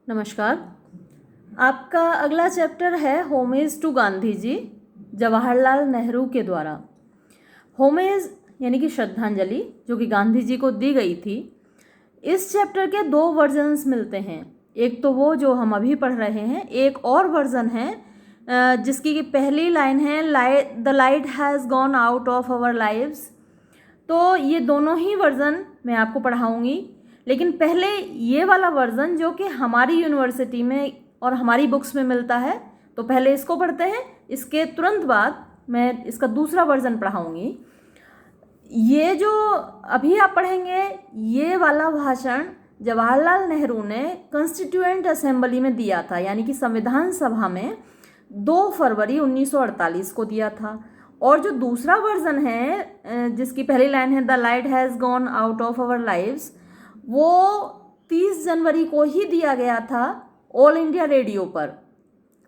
नमस्कार। आपका अगला चैप्टर है होमेज टू गांधी जी, जवाहरलाल नेहरू के द्वारा। होमेज यानी कि श्रद्धांजलि जो कि गांधी जी को दी गई थी। इस चैप्टर के दो वर्जन्स मिलते हैं। एक तो वो जो हम अभी पढ़ रहे हैं, एक और वर्जन है जिसकी पहली लाइन है the light has gone out of our lives. तो ये दोनों ही वर्ज़न मैं आपको पढ़ाऊँगी, लेकिन पहले ये वाला वर्ज़न जो कि हमारी यूनिवर्सिटी में और हमारी बुक्स में मिलता है, तो पहले इसको पढ़ते हैं। इसके तुरंत बाद मैं इसका दूसरा वर्ज़न पढ़ाऊँगी। ये जो अभी आप पढ़ेंगे, ये वाला भाषण जवाहरलाल नेहरू ने कॉन्स्टिट्यूएंट असेंबली में दिया था, यानी कि संविधान सभा में 2 फरवरी 1948 को दिया था। और जो दूसरा वर्जन है जिसकी पहली लाइन है the light has gone out of our lives, वो 30 जनवरी को ही दिया गया था ऑल इंडिया रेडियो पर।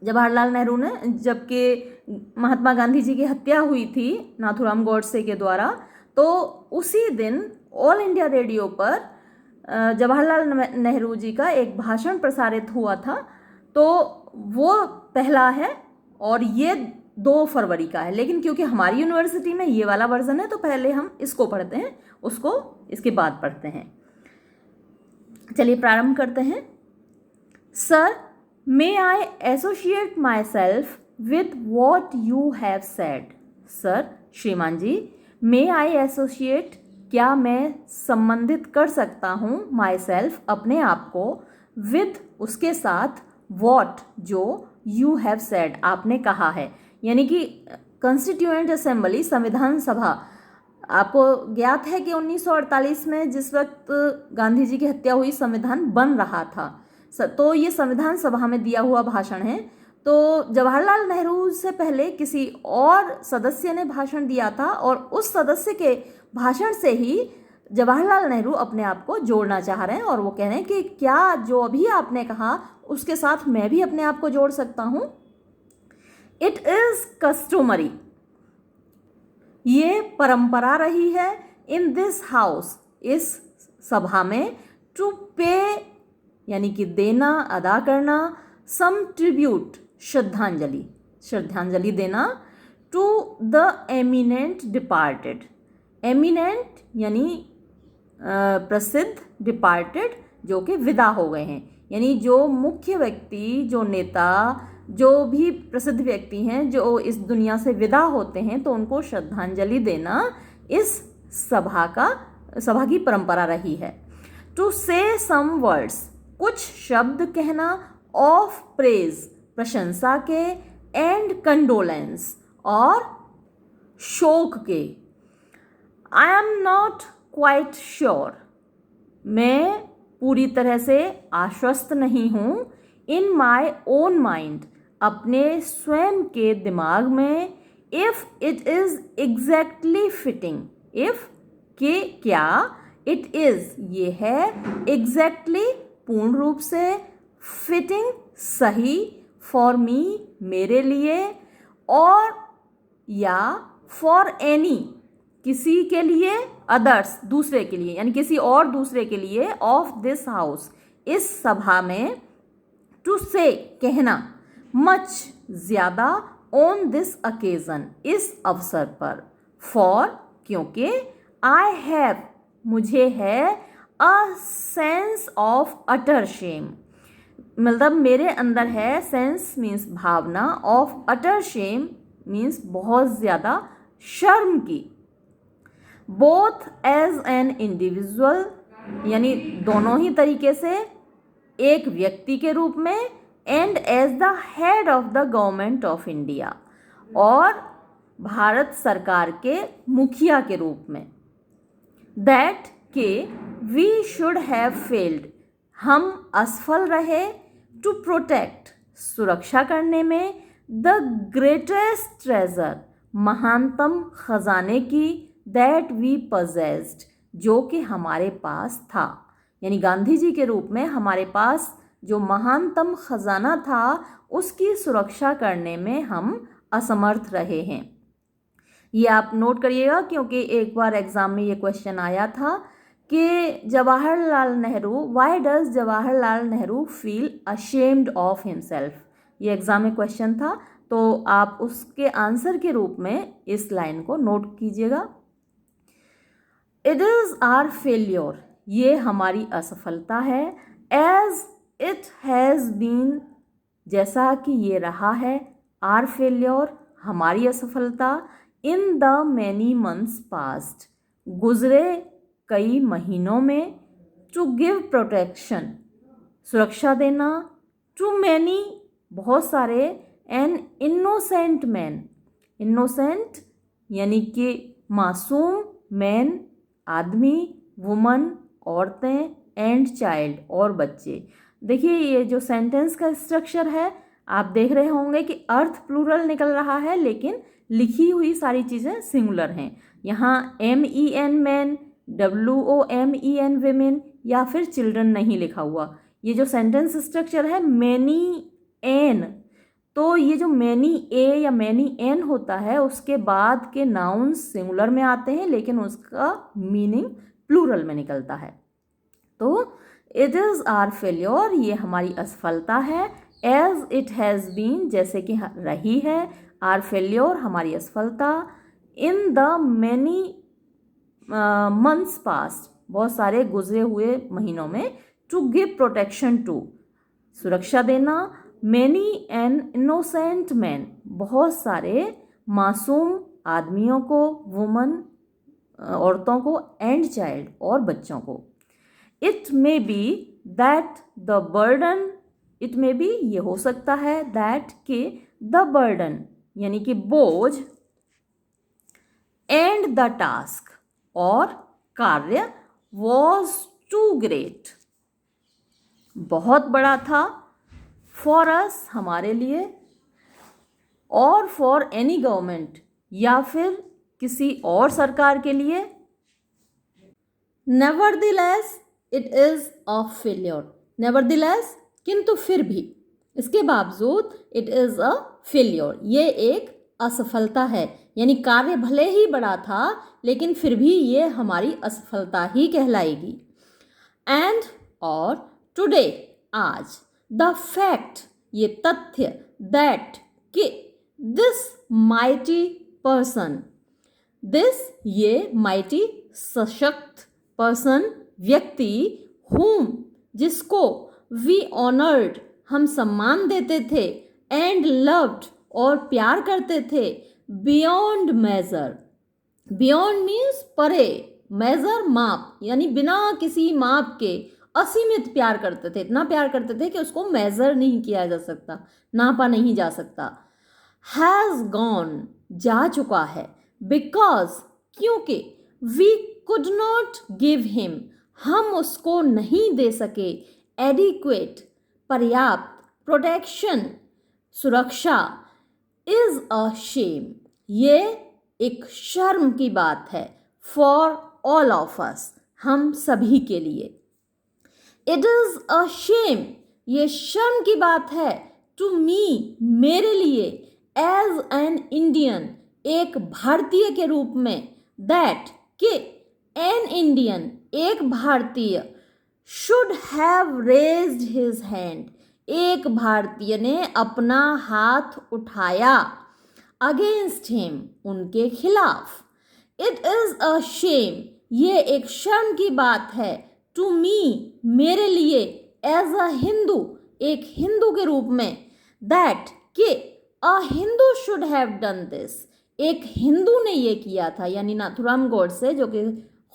जवाहरलाल नेहरू ने, जबकि महात्मा गांधी जी की हत्या हुई थी नाथूराम गोडसे के द्वारा, तो उसी दिन ऑल इंडिया रेडियो पर जवाहरलाल नेहरू जी का एक भाषण प्रसारित हुआ था। तो वो पहला है और ये 2 फरवरी का है, लेकिन क्योंकि हमारी यूनिवर्सिटी में ये वाला वर्जन है तो पहले हम इसको पढ़ते हैं, उसको इसके बाद पढ़ते हैं। चलिए प्रारंभ करते हैं। Sir, may I associate my self with what you have said. Sir, श्रीमान जी, मे आई एसोसिएट, क्या मैं संबंधित कर सकता हूँ, माई सेल्फ, अपने आप को, विद, उसके साथ, वॉट, जो, यू हैव सेड, आपने कहा है। यानी कि कॉन्स्टिट्यूएंट असेंबली, संविधान सभा, आपको ज्ञात है कि 1948 में जिस वक्त गांधी जी की हत्या हुई, संविधान बन रहा था, तो ये संविधान सभा में दिया हुआ भाषण है। तो जवाहरलाल नेहरू से पहले किसी और सदस्य ने भाषण दिया था और उस सदस्य के भाषण से ही जवाहरलाल नेहरू अपने आप को जोड़ना चाह रहे हैं और वो कह रहे हैं कि क्या जो अभी आपने कहा उसके साथ मैं भी अपने आप को जोड़ सकता हूँ। इट इज़ कस्टमरी, ये परंपरा रही है, इन दिस हाउस, इस सभा में, टू पे यानी कि देना, अदा करना, सम ट्रिब्यूट, श्रद्धांजलि देना, to the eminent departed. Eminent यानी प्रसिद्ध, डिपार्टेड जो कि विदा हो गए हैं, यानी जो मुख्य व्यक्ति, जो नेता, जो भी प्रसिद्ध व्यक्ति हैं जो इस दुनिया से विदा होते हैं, तो उनको श्रद्धांजलि देना इस सभा की परंपरा रही है। टू से सम वर्ड्स, कुछ शब्द कहना, ऑफ प्रेज, प्रशंसा के, एंड कंडोलेंस, और शोक के। I am not quite sure, मैं पूरी तरह से आश्वस्त नहीं हूँ, इन माई ओन माइंड, अपने स्वयं के दिमाग में, if it is exactly fitting, if के क्या, इट इज़ ये है, एग्जैक्टली पूर्ण रूप से, फिटिंग सही, फॉर मी मेरे लिए, और या फॉर एनी किसी के लिए, अदर्स दूसरे के लिए, यानी किसी और दूसरे के लिए, ऑफ दिस हाउस इस सभा में, टू से कहना, मच ज्यादा, ऑन दिस अकेजन इस अवसर पर, फॉर क्योंकि, आई हैव मुझे है, a sense of utter shame, मतलब मेरे अंदर है, सेंस मीन्स भावना, ऑफ अटर शेम मीन्स बहुत ज़्यादा शर्म की, बोथ एज एन इंडिविजुअल यानी दोनों ही तरीके से, एक व्यक्ति के रूप में, and as the head of the government of India, और भारत सरकार के मुखिया के रूप में, दैट के वी शुड हैव फेल्ड, हम असफल रहे, टू प्रोटेक्ट, सुरक्षा करने में, द ग्रेटेस्ट ट्रेजर, महानतम खजाने की, दैट वी पजेस्ड, जो कि हमारे पास था, यानी गांधी जी के रूप में हमारे पास जो महानतम खजाना था उसकी सुरक्षा करने में हम असमर्थ रहे हैं। ये आप नोट करिएगा क्योंकि एक बार एग्जाम में ये क्वेश्चन आया था कि Jawaharlal Nehru, why does Jawaharlal Nehru feel ashamed of himself. ये एग्जाम में क्वेश्चन था, तो आप उसके आंसर के रूप में इस लाइन को नोट कीजिएगा। इट इज़ आर फेल्योर, ये हमारी असफलता है। एज इट हैज़ बीन, जैसा कि ये रहा है। आर फेल्योर, हमारी असफलता। In the many months past, गुजरे कई महीनों में। टू गिव प्रोटेक्शन, सुरक्षा देना। टू मैनी, बहुत सारे। एन इनोसेंट मैन, इनोसेंट यानी कि मासूम। मैन, आदमी। वुमन, औरतें। एंड चाइल्ड, और बच्चे। देखिए ये जो सेंटेंस का स्ट्रक्चर है, आप देख रहे होंगे कि अर्थ प्लूरल निकल रहा है, लेकिन लिखी हुई सारी चीज़ें सिंगुलर हैं। यहाँ MEN मैन, WOMEN विमेन, या फिर चिल्ड्रन नहीं लिखा हुआ। ये जो सेंटेंस स्ट्रक्चर है मैनी एन, तो ये जो मैनी ए या मैनी एन होता है, उसके बाद के नाउन्स सिंगुलर में आते हैं, लेकिन उसका मीनिंग प्लूरल में निकलता है। तो इट इज़ आर फेल्योर, ये हमारी असफलता है। एज इट हैज़ बीन, जैसे कि रही है। आर फेल्योर, हमारी असफलता। In the many months past, बहुत सारे गुजरे हुए महीनों में। टू गिव प्रोटेक्शन टू, सुरक्षा देना। मैनी एन इनोसेंट मैन, बहुत सारे मासूम आदमियों को। वुमन, औरतों को। एंड चाइल्ड, और बच्चों को। It may be that the burden, it may be, ये हो सकता है। दैट के द बर्डन यानी कि बोझ। एंड द टास्क, और कार्य। वॉज टू ग्रेट, बहुत बड़ा था। फॉर अस, हमारे लिए। और फॉर एनी गवर्नमेंट, या फिर किसी और सरकार के लिए। Nevertheless it is a failure, nevertheless, किंतु फिर भी, इसके बावजूद। इट इज़ अ फेल्योर, ये एक असफलता है। यानी कार्य भले ही बड़ा था, लेकिन फिर भी ये हमारी असफलता ही कहलाएगी। एंड, और टुडे, आज। द फैक्ट, ये तथ्य। दैट, कि दिस माइटी पर्सन, दिस, ये माइटी, सशक्त। पर्सन, व्यक्ति। whom, जिसको। वी ऑनर्ड, हम सम्मान देते थे। एंड लव्ड, और प्यार करते थे। बियॉन्ड मेजर, बियॉन्ड मीन्स परे। मेजर, माप, यानी बिना किसी माप के असीमित प्यार करते थे। इतना प्यार करते थे कि उसको मेजर नहीं किया जा सकता, नापा नहीं जा सकता। हैज़ गॉन, जा चुका है। बिकॉज, क्योंकि। We could not give him, हम उसको नहीं दे सके। एडिक्वेट, पर्याप्त। प्रोटेक्शन, सुरक्षा। इज़ अ शेम, ये एक शर्म की बात है। फॉर ऑल ऑफ अस, हम सभी के लिए। इट इज़ अ शेम, ये शर्म की बात है। टू मी, मेरे लिए। एज एन इंडियन, एक भारतीय के रूप में। दैट, कि। एन इंडियन, एक भारतीय। Should have raised his hand, एक भारतीय ने अपना हाथ उठाया। अगेंस्ट हिम, उनके खिलाफ। इट इज़ अ शेम, ये एक शर्म की बात है। टू मी, मेरे लिए। एज अ हिंदू, एक हिंदू के रूप में। दैट, कि। A Hindu should have done this, एक हिंदू ने ये किया था। यानी नाथुराम गोडसे, जो कि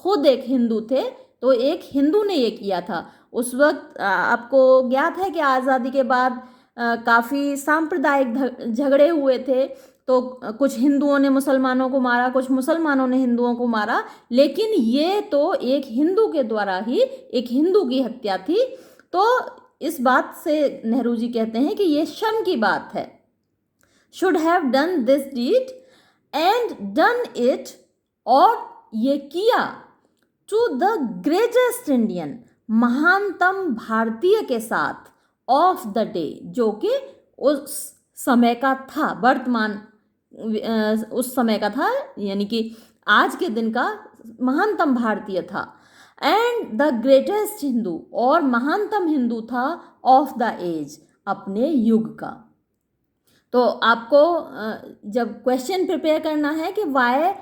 खुद एक हिंदू थे, तो एक हिंदू ने ये किया था। उस वक्त आपको ज्ञात है कि आज़ादी के बाद काफ़ी सांप्रदायिक झगड़े हुए थे। तो कुछ हिंदुओं ने मुसलमानों को मारा, कुछ मुसलमानों ने हिंदुओं को मारा, लेकिन ये तो एक हिंदू के द्वारा ही एक हिंदू की हत्या थी। तो इस बात से नेहरू जी कहते हैं कि ये शर्म की बात है। Should have done this deed and done it, और ये किया। टू द ग्रेटेस्ट इंडियन, महानतम भारतीय के साथ। ऑफ द डे, जो कि उस समय का था, वर्तमान उस समय का था, यानी कि आज के दिन का महानतम भारतीय था। एंड द ग्रेटेस्ट हिंदू, और महानतम हिंदू था ऑफ द एज, अपने युग का। तो आपको जब क्वेश्चन प्रिपेयर करना है कि why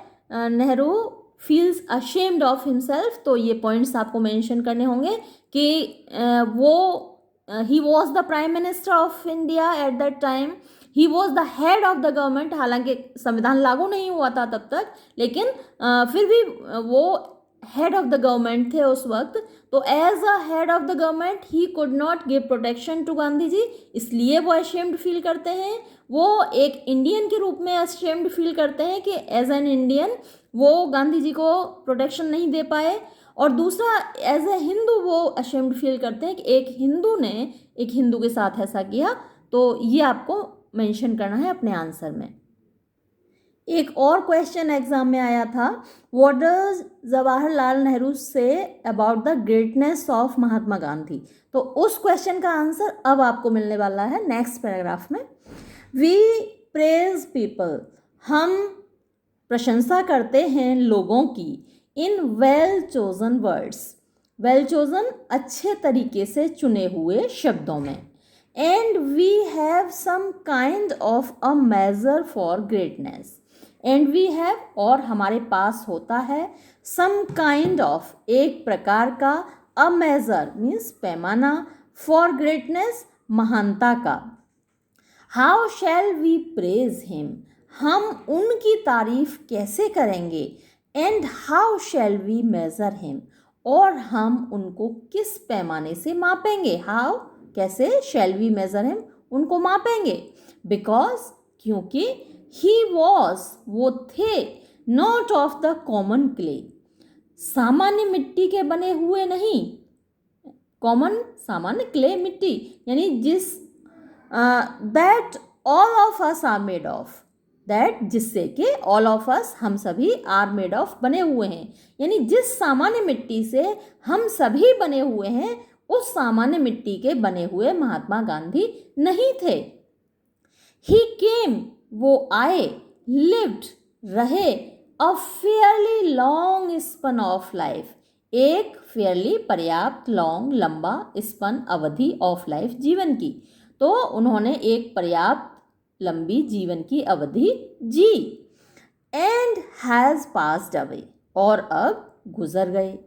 Nehru feels ashamed of himself, तो ये पॉइंट्स आपको मेंशन करने होंगे कि वो he was the prime minister of India at that time, he was the head of the government, हालांकि संविधान लागू नहीं हुआ था तब तक, लेकिन फिर भी वो हेड ऑफ द गवर्नमेंट थे उस वक्त। तो as a head of the government he could not give protection to Gandhi ji, इसलिए वो अशेम्ड फील करते हैं। वो एक इंडियन के रूप में अशेम्ड फील करते हैं कि एज एन इंडियन वो गांधी जी को प्रोटेक्शन नहीं दे पाए। और दूसरा, एज ए हिंदू वो अशेम्ड फील करते हैं कि एक हिंदू ने एक हिंदू के साथ ऐसा किया। तो ये आपको मेंशन करना है अपने आंसर में। एक और क्वेश्चन एग्जाम में आया था, व्हाट डज जवाहरलाल नेहरू से about the greatness of Mahatma Gandhi. तो उस क्वेश्चन का आंसर अब आपको मिलने वाला है नेक्स्ट पैराग्राफ में। वी प्रेज पीपल, हम प्रशंसा करते हैं लोगों की, in well chosen words, well chosen अच्छे तरीके से चुने हुए शब्दों में। And we have some kind of a measure for greatness, and we have, और हमारे पास होता है, सम काइंड ऑफ, एक प्रकार का, अ मेजर मीन्स पैमाना, फॉर ग्रेटनेस महानता का। How shall we praise him, हम उनकी तारीफ कैसे करेंगे। And how shall we measure him, और हम उनको किस पैमाने से मापेंगे। हाउ कैसे, शैल वी मेजर हिम उनको मापेंगे। बिकॉज क्योंकि, ही वॉज वो थे, not of the common clay, सामान्य मिट्टी के बने हुए नहीं। कॉमन सामान्य, क्ले मिट्टी, यानी जिस that all of us are made of, that जिससे कि ऑल ऑफ अस हम सभी आर मेड ऑफ बने हुए हैं, यानी जिस सामान्य मिट्टी से हम सभी बने हुए हैं उस सामान्य मिट्टी के बने हुए महात्मा गांधी नहीं थे। ही केम वो आए, लिव्ड रहे, a fairly long span of life, एक फेयरली पर्याप्त लॉन्ग लंबा स्पन अवधि ऑफ लाइफ जीवन की। तो उन्होंने एक पर्याप्त लंबी जीवन की अवधि जी। एंड हैज पास्ड अवे, और अब गुजर गए।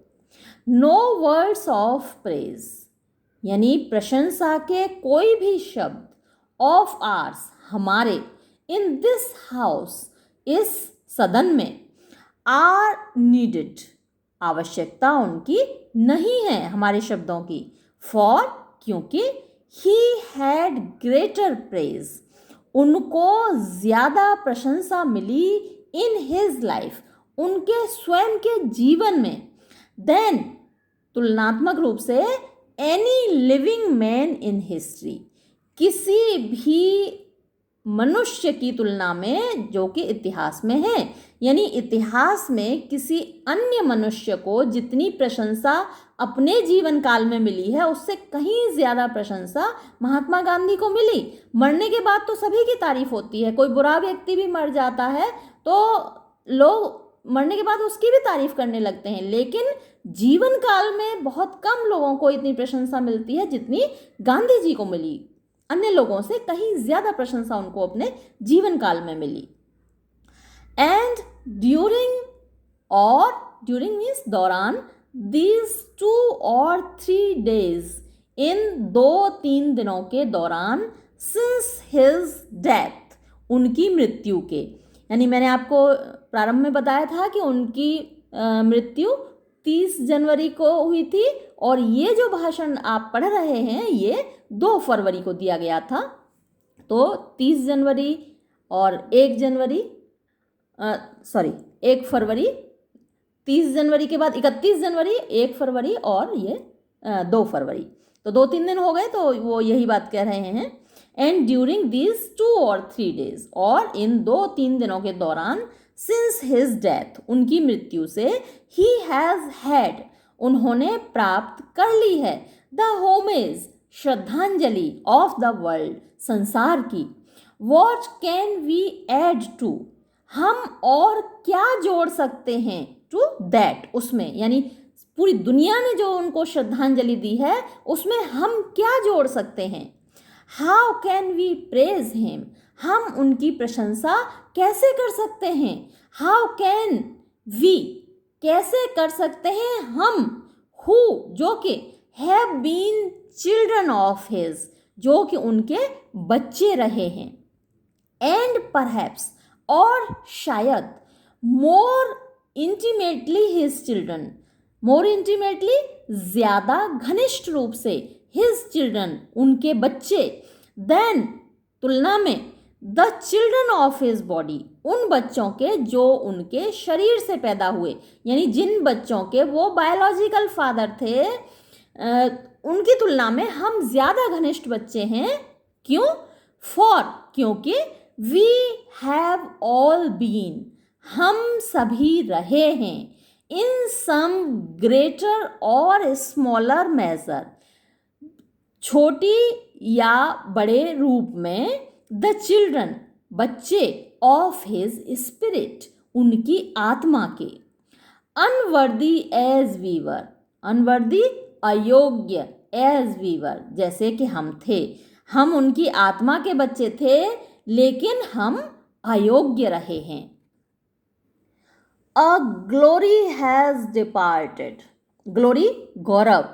नो वर्ड्स ऑफ प्रेज, यानी प्रशंसा के कोई भी शब्द, ऑफ आर्स हमारे, इन दिस हाउस इस सदन में, आर नीडेड आवश्यकता उनकी नहीं है हमारे शब्दों की। फॉर क्योंकि, ही हैड ग्रेटर प्रेज उनको ज़्यादा प्रशंसा मिली, इन हिज लाइफ उनके स्वयं के जीवन में, देन तुलनात्मक रूप से, any living man in history, किसी भी मनुष्य की तुलना में जो कि इतिहास में है। यानी इतिहास में किसी अन्य मनुष्य को जितनी प्रशंसा अपने जीवन काल में मिली है उससे कहीं ज़्यादा प्रशंसा महात्मा गांधी को मिली। मरने के बाद तो सभी की तारीफ होती है, कोई बुरा व्यक्ति भी मर जाता है तो लोग मरने के बाद उसकी भी तारीफ करने लगते हैं, लेकिन जीवन काल में बहुत कम लोगों को इतनी प्रशंसा मिलती है जितनी गांधी जी को मिली। अन्य लोगों से कहीं ज्यादा प्रशंसा उनको अपने जीवन काल में मिली। एंड ड्यूरिंग, और ड्यूरिंग मीन्स दौरान, दीज 2 or 3 days, इन 2-3 दिनों के दौरान, सिंस हिज डेथ उनकी मृत्यु के, यानी मैंने आपको प्रारंभ में बताया था कि उनकी मृत्यु 30 जनवरी को हुई थी और ये जो भाषण आप पढ़ रहे हैं ये 2 फरवरी को दिया गया था। तो 30 जनवरी और 1 जनवरी 1 फरवरी, 30 जनवरी के बाद 31 जनवरी, 1 फरवरी और ये 2 फरवरी, तो 2-3 दिन हो गए, तो वो यही बात कह रहे हैं। And during these 2 or 3 days, और इन 2-3 दिनों के दौरान, सिंस हिज डेथ उनकी मृत्यु से, ही हैज़ हैड उन्होंने प्राप्त कर ली है, द होमेज श्रद्धांजलि, ऑफ द वर्ल्ड संसार की। What can we add to, हम और क्या जोड़ सकते हैं, टू दैट उसमें, यानी पूरी दुनिया ने जो उनको श्रद्धांजलि दी है उसमें हम क्या जोड़ सकते हैं? How can we praise him, हम उनकी प्रशंसा कैसे कर सकते हैं? हाउ कैन वी, कैसे कर सकते हैं हम, हु, जो कि have been children of his, जो कि उनके बच्चे रहे हैं, एंड परहैप्स, और शायद, मोर इंटीमेटली हिज चिल्ड्रन, मोर इंटीमेटली, ज्यादा घनिष्ठ रूप से, हिज चिल्ड्रन, उनके बच्चे, देन, तुलना में, the children of his body, उन बच्चों के जो उनके शरीर से पैदा हुए, यानी जिन बच्चों के वो बायोलॉजिकल फादर थे, उनकी तुलना में हम ज़्यादा घनिष्ठ बच्चे हैं। क्यों? फॉर, क्योंकि वी हैव ऑल बीन, हम सभी रहे हैं, इन सम ग्रेटर और स्मॉलर मेजर, छोटी या बड़े रूप में, द चिल्ड्रन, बच्चे, ऑफ हिज स्पिरिट, उनकी आत्मा के, unworthy as we were, unworthy, अयोग्य, एज वी वर, जैसे कि हम थे, हम उनकी आत्मा के बच्चे थे लेकिन हम अयोग्य रहे हैं। अ ग्लोरी हैज डिपार्टेड, ग्लोरी, गौरव,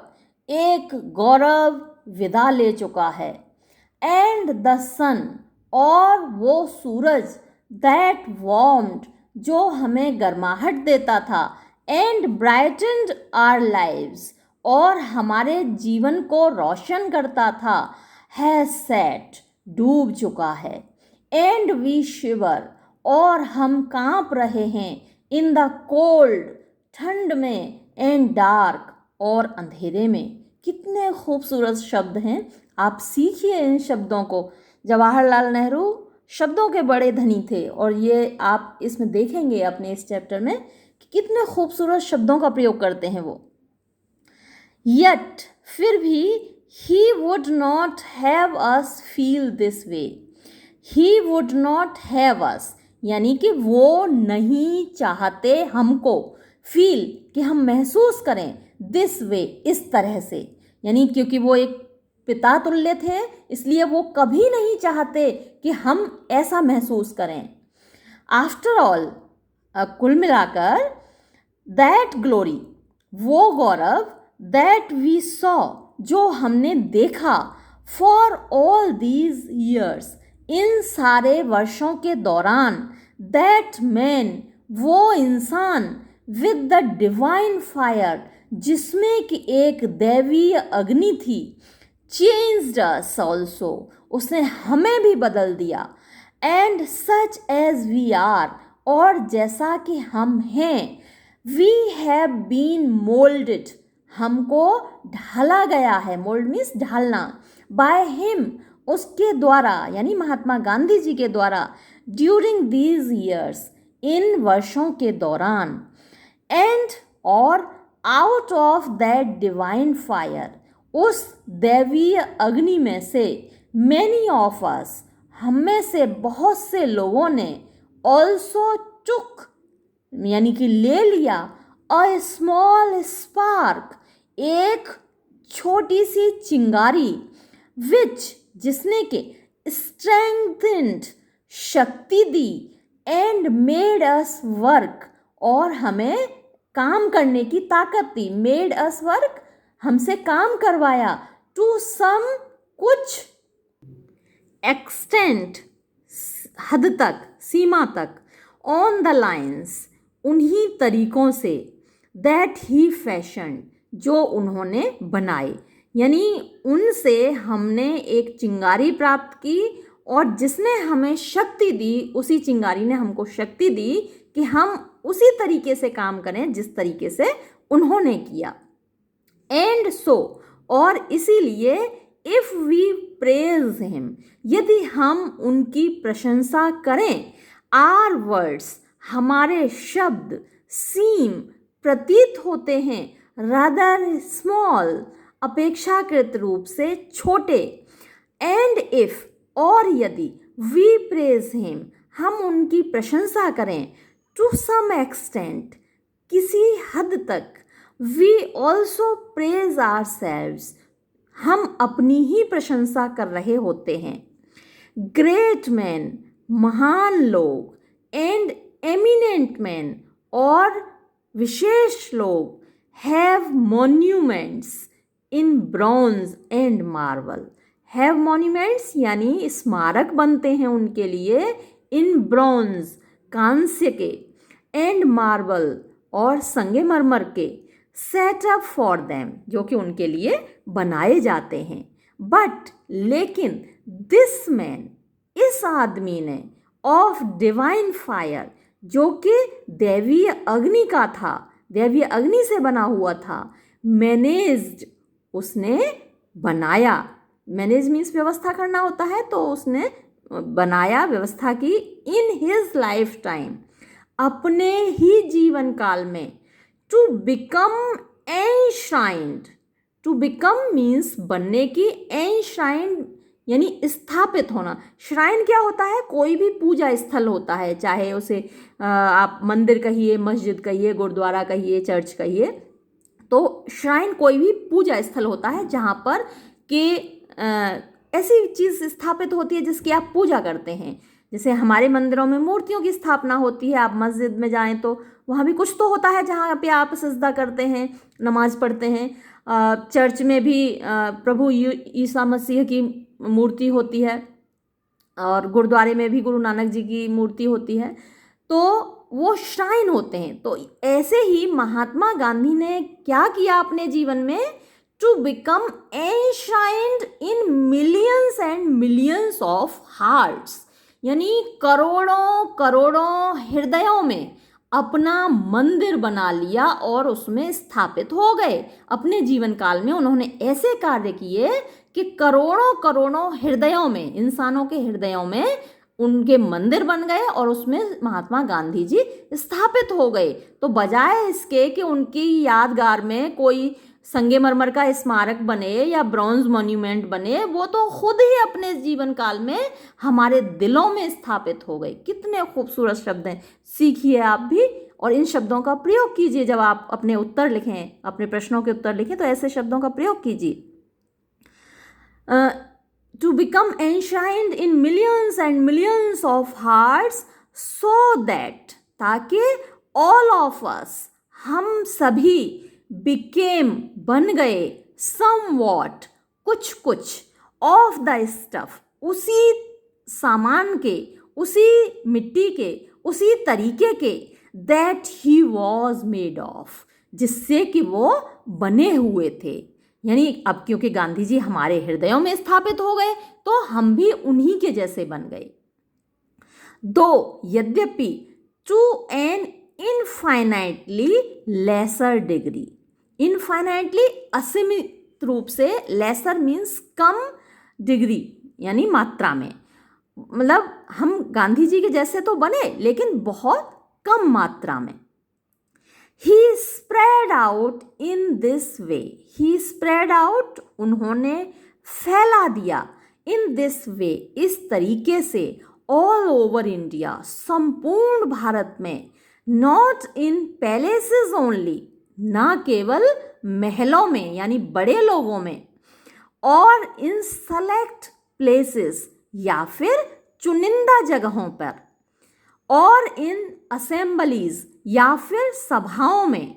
एक गौरव विदा ले चुका है, एंड द सन, और वो सूरज, दैट वार्म्ड, जो हमें गर्माहट देता था, एंड ब्राइटन्ड आवर लाइव्स, और हमारे जीवन को रोशन करता था, हैज सेट, डूब चुका है, एंड वी शिवर, और हम कांप रहे हैं, इन द कोल्ड, ठंड में, एंड डार्क, और अंधेरे में। कितने खूबसूरत शब्द हैं, आप सीखिए इन शब्दों को। जवाहरलाल नेहरू शब्दों के बड़े धनी थे और ये आप इसमें देखेंगे अपने इस चैप्टर में कि कितने खूबसूरत शब्दों का प्रयोग करते हैं वो। यट, फिर भी, he would not have us feel this way, he would not have अस, यानी कि वो नहीं चाहते हमको, फील, कि हम महसूस करें, दिस वे, इस तरह से, यानी क्योंकि वो एक पिता तुल्य थे इसलिए वो कभी नहीं चाहते कि हम ऐसा महसूस करें। आफ्टर ऑल, कुल मिलाकर, दैट ग्लोरी, वो गौरव, दैट वी सॉ, जो हमने देखा, फॉर ऑल दीज ईयर्स, इन सारे वर्षों के दौरान, दैट मैन, वो इंसान, विद द डिवाइन फायर, जिसमें कि एक दैवीय अग्नि थी, चेंज्ड अस ऑल्सो, उसने हमें भी बदल दिया, and such as we are, और जैसा कि हम हैं, वी हैव बीन मोल्डेड, हमको ढाला गया है, मोल्ड मीन्स ढालना, बाय हिम, उसके द्वारा, यानी महात्मा गांधी जी के द्वारा, ड्यूरिंग दीज ईयर्स, इन वर्षों के दौरान, एंड, और, out of that divine fire, उस दैवीय अग्नि में से, मैनी ऑफ अस, हम में से बहुत से लोगों ने, ऑल्सो टुक, यानी कि ले लिया, अ स्मॉल स्पार्क, एक छोटी सी चिंगारी, विच, जिसने के, स्ट्रेंथेंड, शक्ति दी, एंड मेड अस वर्क, और हमें काम करने की ताकत दी, मेड अस वर्क, हमसे काम करवाया, टू सम, कुछ, एक्सटेंट, हद तक, सीमा तक, ऑन द लाइन्स, उन्हीं तरीकों से, दैट ही फैशन, जो उन्होंने बनाए, यानी उनसे हमने एक चिंगारी प्राप्त की और जिसने हमें शक्ति दी, उसी चिंगारी ने हमको शक्ति दी कि हम उसी तरीके से काम करें जिस तरीके से उन्होंने किया। एंड सो, और इसीलिए, इफ वी प्रेज हिम, यदि हम उनकी प्रशंसा करें, आर वर्ड्स, हमारे शब्द, सीम, प्रतीत होते हैं, रादर स्मॉल, अपेक्षाकृत रूप से छोटे, एंड इफ, और यदि, वी प्रेज हिम, हम उनकी प्रशंसा करें, टू सम एक्सटेंट, किसी हद तक, we also praise ourselves, हम अपनी ही प्रशंसा कर रहे होते हैं। ग्रेट मैन, महान लोग, एंड एमिनेंट मैन, और विशेष लोग, have monuments in bronze and marble. Have monuments यानी स्मारक बनते हैं उनके लिए, इन ब्रॉन्ज कांस्य के, एंड मार्बल और संगमरमर के, सेट अप फॉर देम जो कि उनके लिए बनाए जाते हैं। बट लेकिन दिस मैन, इस आदमी ने, ऑफ डिवाइन फायर, जो कि दैवीय अग्नि का था, दैवीय अग्नि से बना हुआ था, मैनेज्ड, उसने बनाया। मैनेज मीन्स व्यवस्था करना होता है, तो उसने बनाया, व्यवस्था की, इन हिज लाइफ टाइम, अपने ही जीवन काल में, to become enshrined. To become means बनने की, एनश्राइंड यानी स्थापित होना। श्राइन क्या होता है? कोई भी पूजा स्थल होता है, चाहे उसे आप मंदिर कहिए, मस्जिद कहिए, गुरुद्वारा कहिए, चर्च कहिए। तो श्राइन कोई भी पूजा स्थल होता है जहाँ पर के ऐसी चीज़ स्थापित होती है जिसकी आप पूजा करते हैं। जैसे हमारे मंदिरों में मूर्तियों की स्थापना होती है, आप मस्जिद में जाएं तो वहाँ भी कुछ तो होता है जहाँ पे आप सजदा करते हैं, नमाज पढ़ते हैं। चर्च में भी प्रभु ईसा मसीह की मूर्ति होती है, और गुरुद्वारे में भी गुरु नानक जी की मूर्ति होती है, तो वो श्राइन होते हैं। तो ऐसे ही महात्मा गांधी ने क्या किया अपने जीवन में? To become enshrined in millions and millions of hearts, यानी करोड़ों करोड़ों हृदयों में अपना मंदिर बना लिया और उसमें स्थापित हो गए। अपने जीवन काल में उन्होंने ऐसे कार्य किए कि करोड़ों करोड़ों हृदयों में, इंसानों के हृदयों में उनके मंदिर बन गए और उसमें महात्मा गांधी जी स्थापित हो गए। तो बजाय इसके कि उनकी यादगार में कोई संगमरमर का स्मारक बने या ब्रॉन्ज मॉन्यूमेंट बने, वो तो खुद ही अपने जीवन काल में हमारे दिलों में स्थापित हो गए। कितने खूबसूरत शब्द हैं, सीखिए आप भी और इन शब्दों का प्रयोग कीजिए। जब आप अपने उत्तर लिखें, अपने प्रश्नों के उत्तर लिखें, तो ऐसे शब्दों का प्रयोग कीजिए। To become enshrined in millions and millions of hearts, so that, ताकि all of us, हम सभी, became, बन गए, somewhat, कुछ कुछ, of the stuff, उसी सामान के, उसी मिट्टी के, उसी तरीके के, that he was made of, जिससे कि वो बने हुए थे। यानी अब क्योंकि गांधी जी हमारे हृदयों में स्थापित हो गए, तो हम भी उन्हीं के जैसे बन गए। दो, यद्यपि, to an infinitely lesser degree, infinitely असीमित रूप से, लेसर मीन्स कम, डिग्री यानी मात्रा में, मतलब हम गांधी जी के जैसे तो बने लेकिन बहुत कम मात्रा में। He spread out in this way. He spread out, उन्होंने फैला दिया, in this way, इस तरीके से, all over India, संपूर्ण भारत में, not in palaces only, ना केवल महलों में यानी बड़े लोगों में, और in select places, या फिर चुनिंदा जगहों पर, और इन असेंबलीज, या फिर सभाओं में,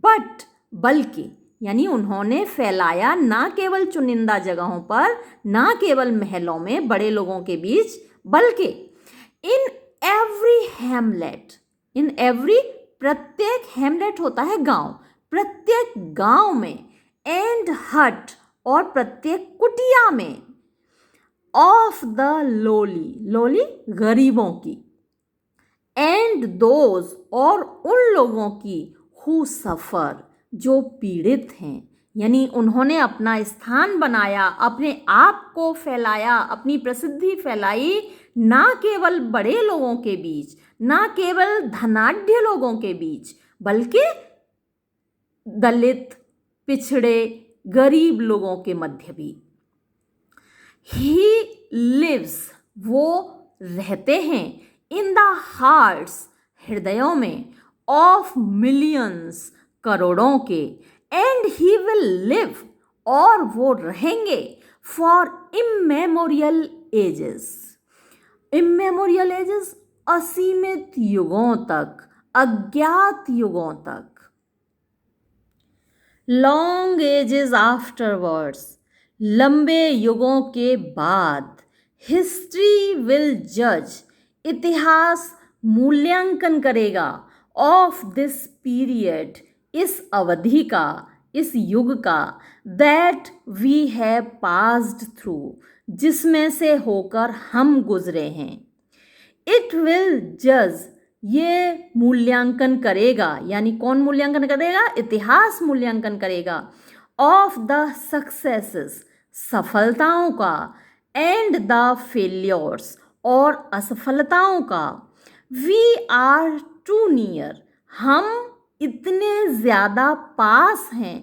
बट, बल्कि, यानी उन्होंने फैलाया ना केवल चुनिंदा जगहों पर, ना केवल महलों में बड़े लोगों के बीच, बल्कि in every Hamlet, in every, प्रत्येक, हैमलेट होता है गांव, प्रत्येक गांव में, एंड हट, और प्रत्येक कुटिया में, ऑफ द लोली, लोली गरीबों की, एंड दोज, और उन लोगों की, हु सफ़र, जो पीड़ित हैं। यानी उन्होंने अपना स्थान बनाया, अपने आप को फैलाया, अपनी प्रसिद्धि फैलाई, ना केवल बड़े लोगों के बीच, ना केवल धनाढ्य लोगों के बीच, बल्कि दलित, पिछड़े, गरीब लोगों के मध्य भी। ही लिव्स, वो रहते हैं, इन द हार्ट्स, हृदयों में, ऑफ मिलियंस, करोड़ों के, एंड ही विल लिव, और वो रहेंगे, for immemorial ages. Immemorial ages, असीमित युगों तक, अज्ञात युगों तक। लॉन्ग एजेस आफ्टरवर्ड्स, लंबे युगों के बाद, हिस्ट्री विल जज, इतिहास मूल्यांकन करेगा, ऑफ दिस पीरियड, इस अवधि का, इस युग का, that we have passed through, जिसमें से होकर हम गुजरे हैं। इट विल जज, ये मूल्यांकन करेगा, यानी कौन मूल्यांकन करेगा? इतिहास मूल्यांकन करेगा, ऑफ द सक्सेसेस, सफलताओं का, एंड द फेल्योर्स, और असफलताओं का। वी आर टू नियर, हम इतने ज़्यादा पास हैं,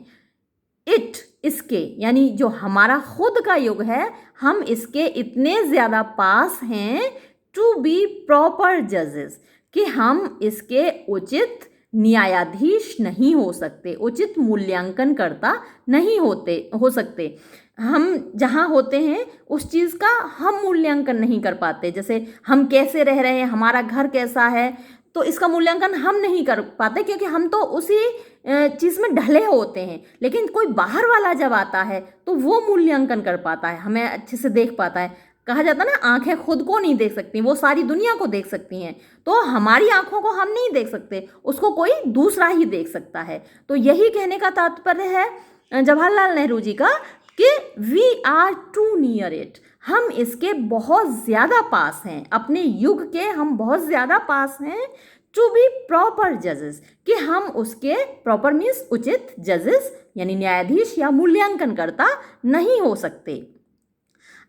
इट, इसके, यानी जो हमारा खुद का युग है, हम इसके इतने ज़्यादा पास हैं, टू बी प्रॉपर जजेस, कि हम इसके उचित न्यायाधीश नहीं हो सकते, उचित मूल्यांकनकर्ता नहीं हो सकते। हम जहाँ होते हैं उस चीज़ का हम मूल्यांकन नहीं कर पाते। जैसे हम कैसे रह रहे हैं, हमारा घर कैसा है, तो इसका मूल्यांकन हम नहीं कर पाते, क्योंकि हम तो उसी चीज़ में ढले होते हैं। लेकिन कोई बाहर वाला जब आता है तो वो मूल्यांकन कर पाता है, हमें अच्छे से देख पाता है। कहा जाता है ना, आंखें खुद को नहीं देख सकती, वो सारी दुनिया को देख सकती हैं। तो हमारी आंखों को हम नहीं देख सकते, उसको कोई दूसरा ही देख सकता है। तो यही कहने का तात्पर्य है जवाहरलाल नेहरू जी का, कि we are too near it, हम इसके बहुत ज़्यादा पास हैं, अपने युग के हम बहुत ज़्यादा पास हैं, टू बी प्रॉपर जजेस, कि हम उसके, प्रॉपर मीन्स उचित, जजेस यानी न्यायाधीश या मूल्यांकनकर्ता नहीं हो सकते।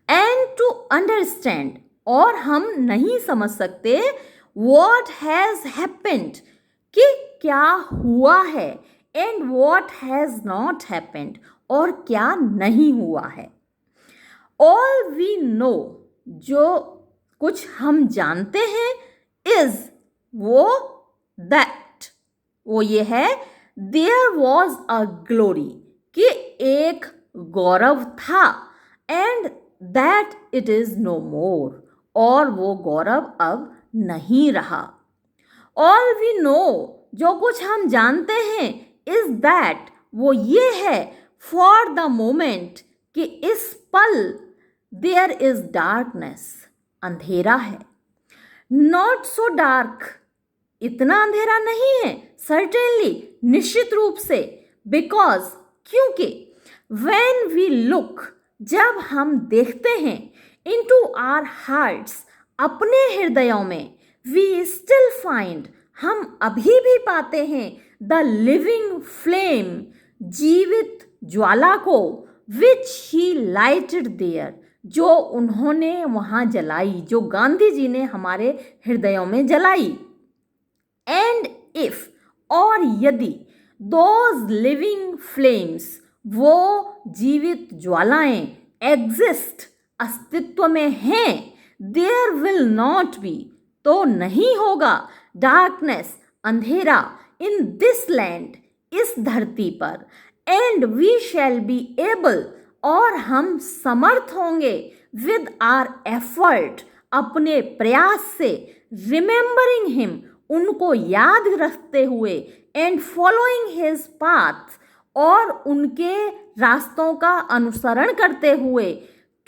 एंड टू अंडरस्टैंड, और हम नहीं समझ सकते, वॉट हैज़ हैपेंड, कि क्या हुआ है, and what has not happened, और क्या नहीं हुआ है। ऑल वी नो, जो कुछ हम जानते हैं, इज, वो, दैट, वो ये है, देयर वॉज अ ग्लोरी, कि एक गौरव था, and that it is no more, और वो गौरव अब नहीं रहा। ऑल वी नो, जो कुछ हम जानते हैं, इज दैट, वो ये है, फॉर द मोमेंट, कि इस पल, देयर इज डार्कनेस, अंधेरा है। नॉट सो डार्क, इतना अंधेरा नहीं है, सर्टेनली, निश्चित रूप से, बिकॉज, क्योंकि, व्हेन वी लुक, जब हम देखते हैं, इनटू आवर हार्ट्स, अपने हृदयों में, वी स्टिल फाइंड, हम अभी भी पाते हैं, द लिविंग फ्लेम, जीवित ज्वाला को, विच ही लाइटेड देयर, जो उन्होंने वहाँ जलाई, जो गांधी जी ने हमारे हृदयों में जलाई। एंड इफ, और यदि, दोज लिविंग फ्लेम्स, वो जीवित ज्वालाएं, एग्जिस्ट, अस्तित्व में हैं, देयर विल नॉट बी, तो नहीं होगा, डार्कनेस, अंधेरा, इन दिस लैंड, इस धरती पर, and we shall be able, और हम समर्थ होंगे, विद आर एफर्ट, अपने प्रयास से, रिमेंबरिंग हिम, उनको याद रखते हुए, एंड फॉलोइंग हिज पाथ, और उनके रास्तों का अनुसरण करते हुए,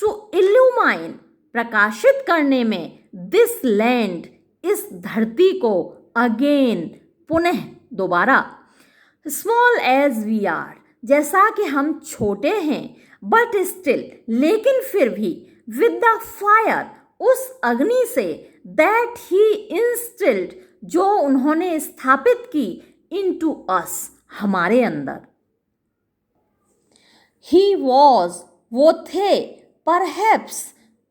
टू इल्यूमाइन, प्रकाशित करने में, दिस लैंड, इस धरती को, अगेन, पुनः, दोबारा, स्मॉल एज वी आर, जैसा कि हम छोटे हैं, बट स्टिल, लेकिन फिर भी, विद द फायर, उस अग्नि से, दैट ही इंस्टिल्ड, जो उन्होंने स्थापित की, इनटू अस, हमारे अंदर। ही वॉज, वो थे, परहैप्स,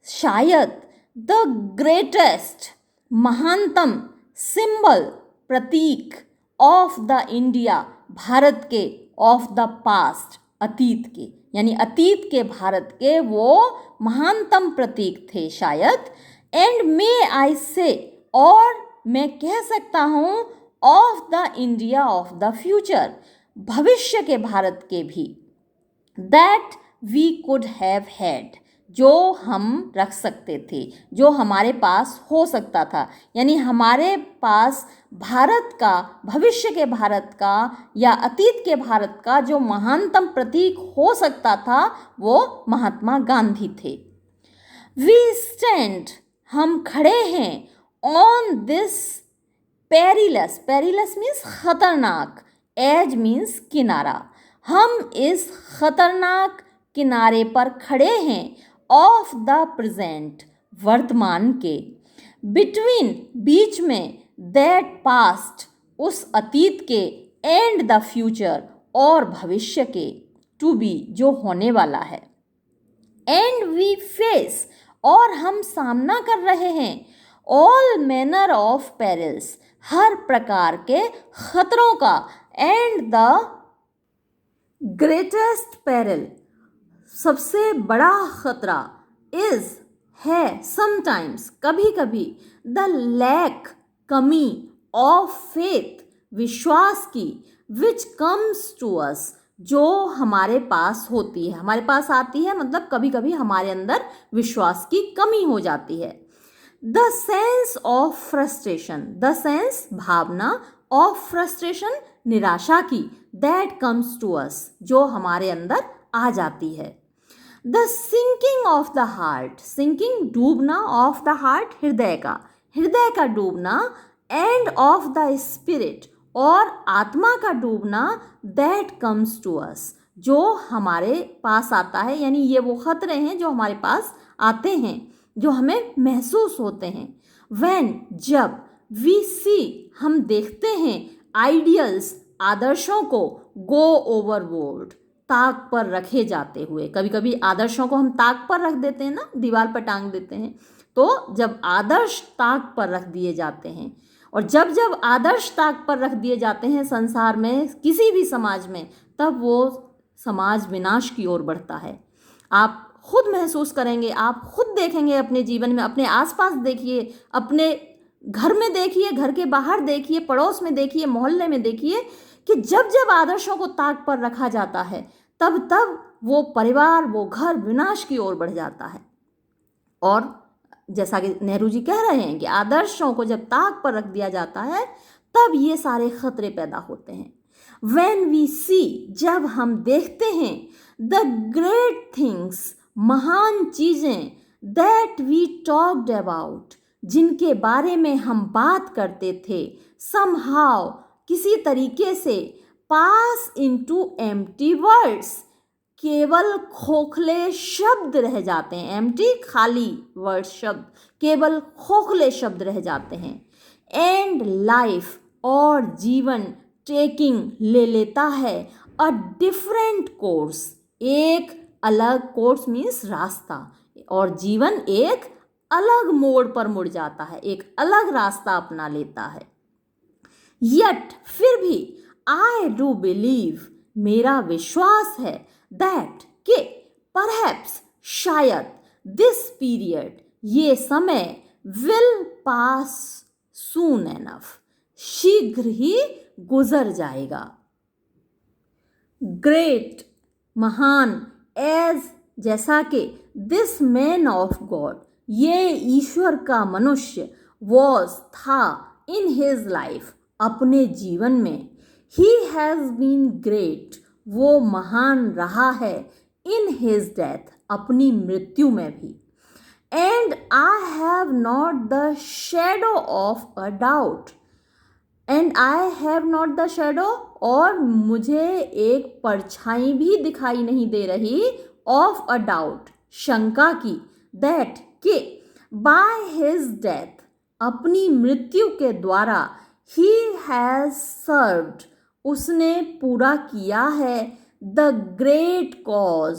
शायद, द ग्रेटेस्ट, महानतम, सिंबल, प्रतीक, ऑफ द इंडिया, भारत के, ऑफ द पास्ट, अतीत के, यानी अतीत के भारत के वो महानतम प्रतीक थे शायद। एंड मे आई से, और मैं कह सकता हूँ, of the India of the future, भविष्य के भारत के भी, that we could have had, जो हम रख सकते थे, जो हमारे पास हो सकता था। यानी हमारे पास भारत का, भविष्य के भारत का या अतीत के भारत का जो महानतम प्रतीक हो सकता था वो महात्मा गांधी थे। वी स्टैंड, हम खड़े हैं, on this perilous, perilous means खतरनाक, एज मीन्स किनारा, हम इस खतरनाक किनारे पर खड़े हैं, ऑफ द प्रेजेंट, वर्तमान के, बिटवीन, बीच में, दैट पास्ट, उस अतीत के, एंड द फ्यूचर, और भविष्य के, टू बी, जो होने वाला है, एंड वी फेस, और हम सामना कर रहे हैं, ऑल मैनर ऑफ पेरिल्स, हर प्रकार के खतरों का, एंड द ग्रेटेस्ट पेरिल, सबसे बड़ा खतरा, इज, है, समटाइम्स, कभी कभी, द लैक, कमी, ऑफ फेथ, विश्वास की, विच कम्स टू अस, जो हमारे पास होती है, हमारे पास आती है, मतलब कभी कभी हमारे अंदर विश्वास की कमी हो जाती है। The sense of frustration, the sense, भावना, ऑफ फ्रस्ट्रेशन, निराशा की, दैट कम्स टू अस, जो हमारे अंदर आ जाती है। The sinking of the heart, sinking, डूबना, ऑफ द हार्ट, हृदय का डूबना, एंड ऑफ द स्पिरिट, और आत्मा का डूबना, दैट कम्स टू अस, जो हमारे पास आता है। यानी ये वो खतरे हैं जो हमारे पास आते हैं, जो हमें महसूस होते हैं। व्हेन, जब, वी सी, हम देखते हैं, आइडियल्स, आदर्शों को, गो ओवरबोर्ड, ताक पर रखे जाते हुए, कभी कभी आदर्शों को हम ताक पर रख देते हैं ना, दीवार पर टांग देते हैं, तो जब आदर्श ताक पर रख दिए जाते हैं, और जब जब आदर्श ताक पर रख दिए जाते हैं संसार में, किसी भी समाज में, तब वो समाज विनाश की ओर बढ़ता है। आप खुद महसूस करेंगे, आप खुद देखेंगे अपने जीवन में, अपने आसपास देखिए, अपने घर में देखिए, घर के बाहर देखिए, पड़ोस में देखिए, मोहल्ले में देखिए, कि जब जब आदर्शों को ताक पर रखा जाता है, तब तब वो परिवार, वो घर विनाश की ओर बढ़ जाता है। और जैसा कि नेहरू जी कह रहे हैं कि आदर्शों को जब ताक पर रख दिया जाता है, तब ये सारे खतरे पैदा होते हैं। When we see, जब हम देखते हैं, the great things, महान चीजें, that we talked about, जिनके बारे में हम बात करते थे, somehow, किसी तरीके से, pass into empty words, केवल खोखले शब्द रह जाते हैं, एम्प्टी, खाली, वर्ड, शब्द, केवल खोखले शब्द रह जाते हैं। एंड लाइफ, और जीवन, टेकिंग, ले लेता है, अ डिफरेंट कोर्स, एक अलग, कोर्स मीन्स रास्ता, और जीवन एक अलग मोड़ पर मुड़ जाता है, एक अलग रास्ता अपना लेता है। यट, फिर भी, आई डू बिलीव, मेरा विश्वास है, दैट, के, परहैप्स, शायद, दिस पीरियड, ये समय, विल पास सून एनफ, शीघ्र ही गुजर जाएगा। ग्रेट, महान, एज, जैसा कि, दिस मैन ऑफ गॉड, ये ईश्वर का मनुष्य, वॉज, था, इन हिज लाइफ, अपने जीवन में, ही हैज़ बीन ग्रेट, वो महान रहा है, इन हिज डेथ, अपनी मृत्यु में भी। And I have not the shadow of a doubt, and I have not the shadow, और मुझे एक परछाई भी दिखाई नहीं दे रही, ऑफ अ डाउट, शंका की, दैट, के, बाय हिज डेथ, अपनी मृत्यु के द्वारा, ही हैज सर्व्ड, उसने पूरा किया है, द ग्रेट कॉज,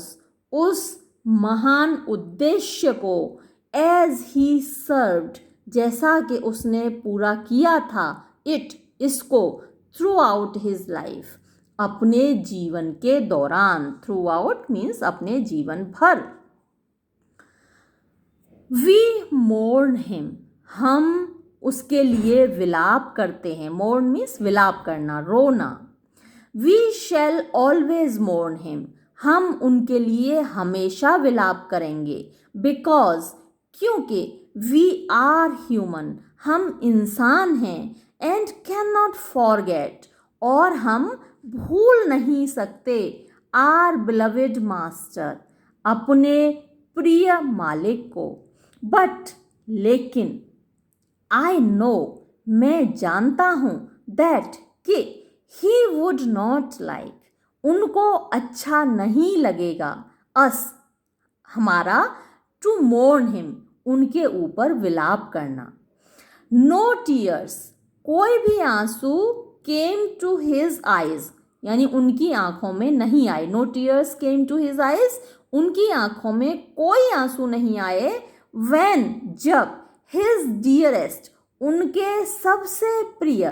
उस महान उद्देश्य को, एज ही सर्व्ड, जैसा कि उसने पूरा किया था, इट, इसको, थ्रू आउट हिज लाइफ, अपने जीवन के दौरान, थ्रू आउट मीन्स अपने जीवन भर। वी मोर्न हिम, हम उसके लिए विलाप करते हैं, मोर्न मीन्स विलाप करना, रोना। We shall always mourn him, हम उनके लिए हमेशा विलाप करेंगे, बिकॉज, क्योंकि, वी आर ह्यूमन, हम इंसान हैं, एंड कैन नॉट फॉरगेट, और हम भूल नहीं सकते, आर बिलवेड मास्टर, अपने प्रिय मालिक को, बट, लेकिन, आई नो, मैं जानता हूँ, दैट, कि, ही वुड नॉट लाइक, उनको अच्छा नहीं लगेगा, अस, हमारा, टू मोर्न हिम, उनके ऊपर विलाप करना। नो टीयर्स, कोई भी आंसू, केम टू हिज आइज, यानी उनकी आंखों में नहीं आए। No tears came to his eyes, उनकी आंखों में कोई आंसू नहीं आए। व्हेन, जब, हिज डियरेस्ट, उनके सबसे प्रिय,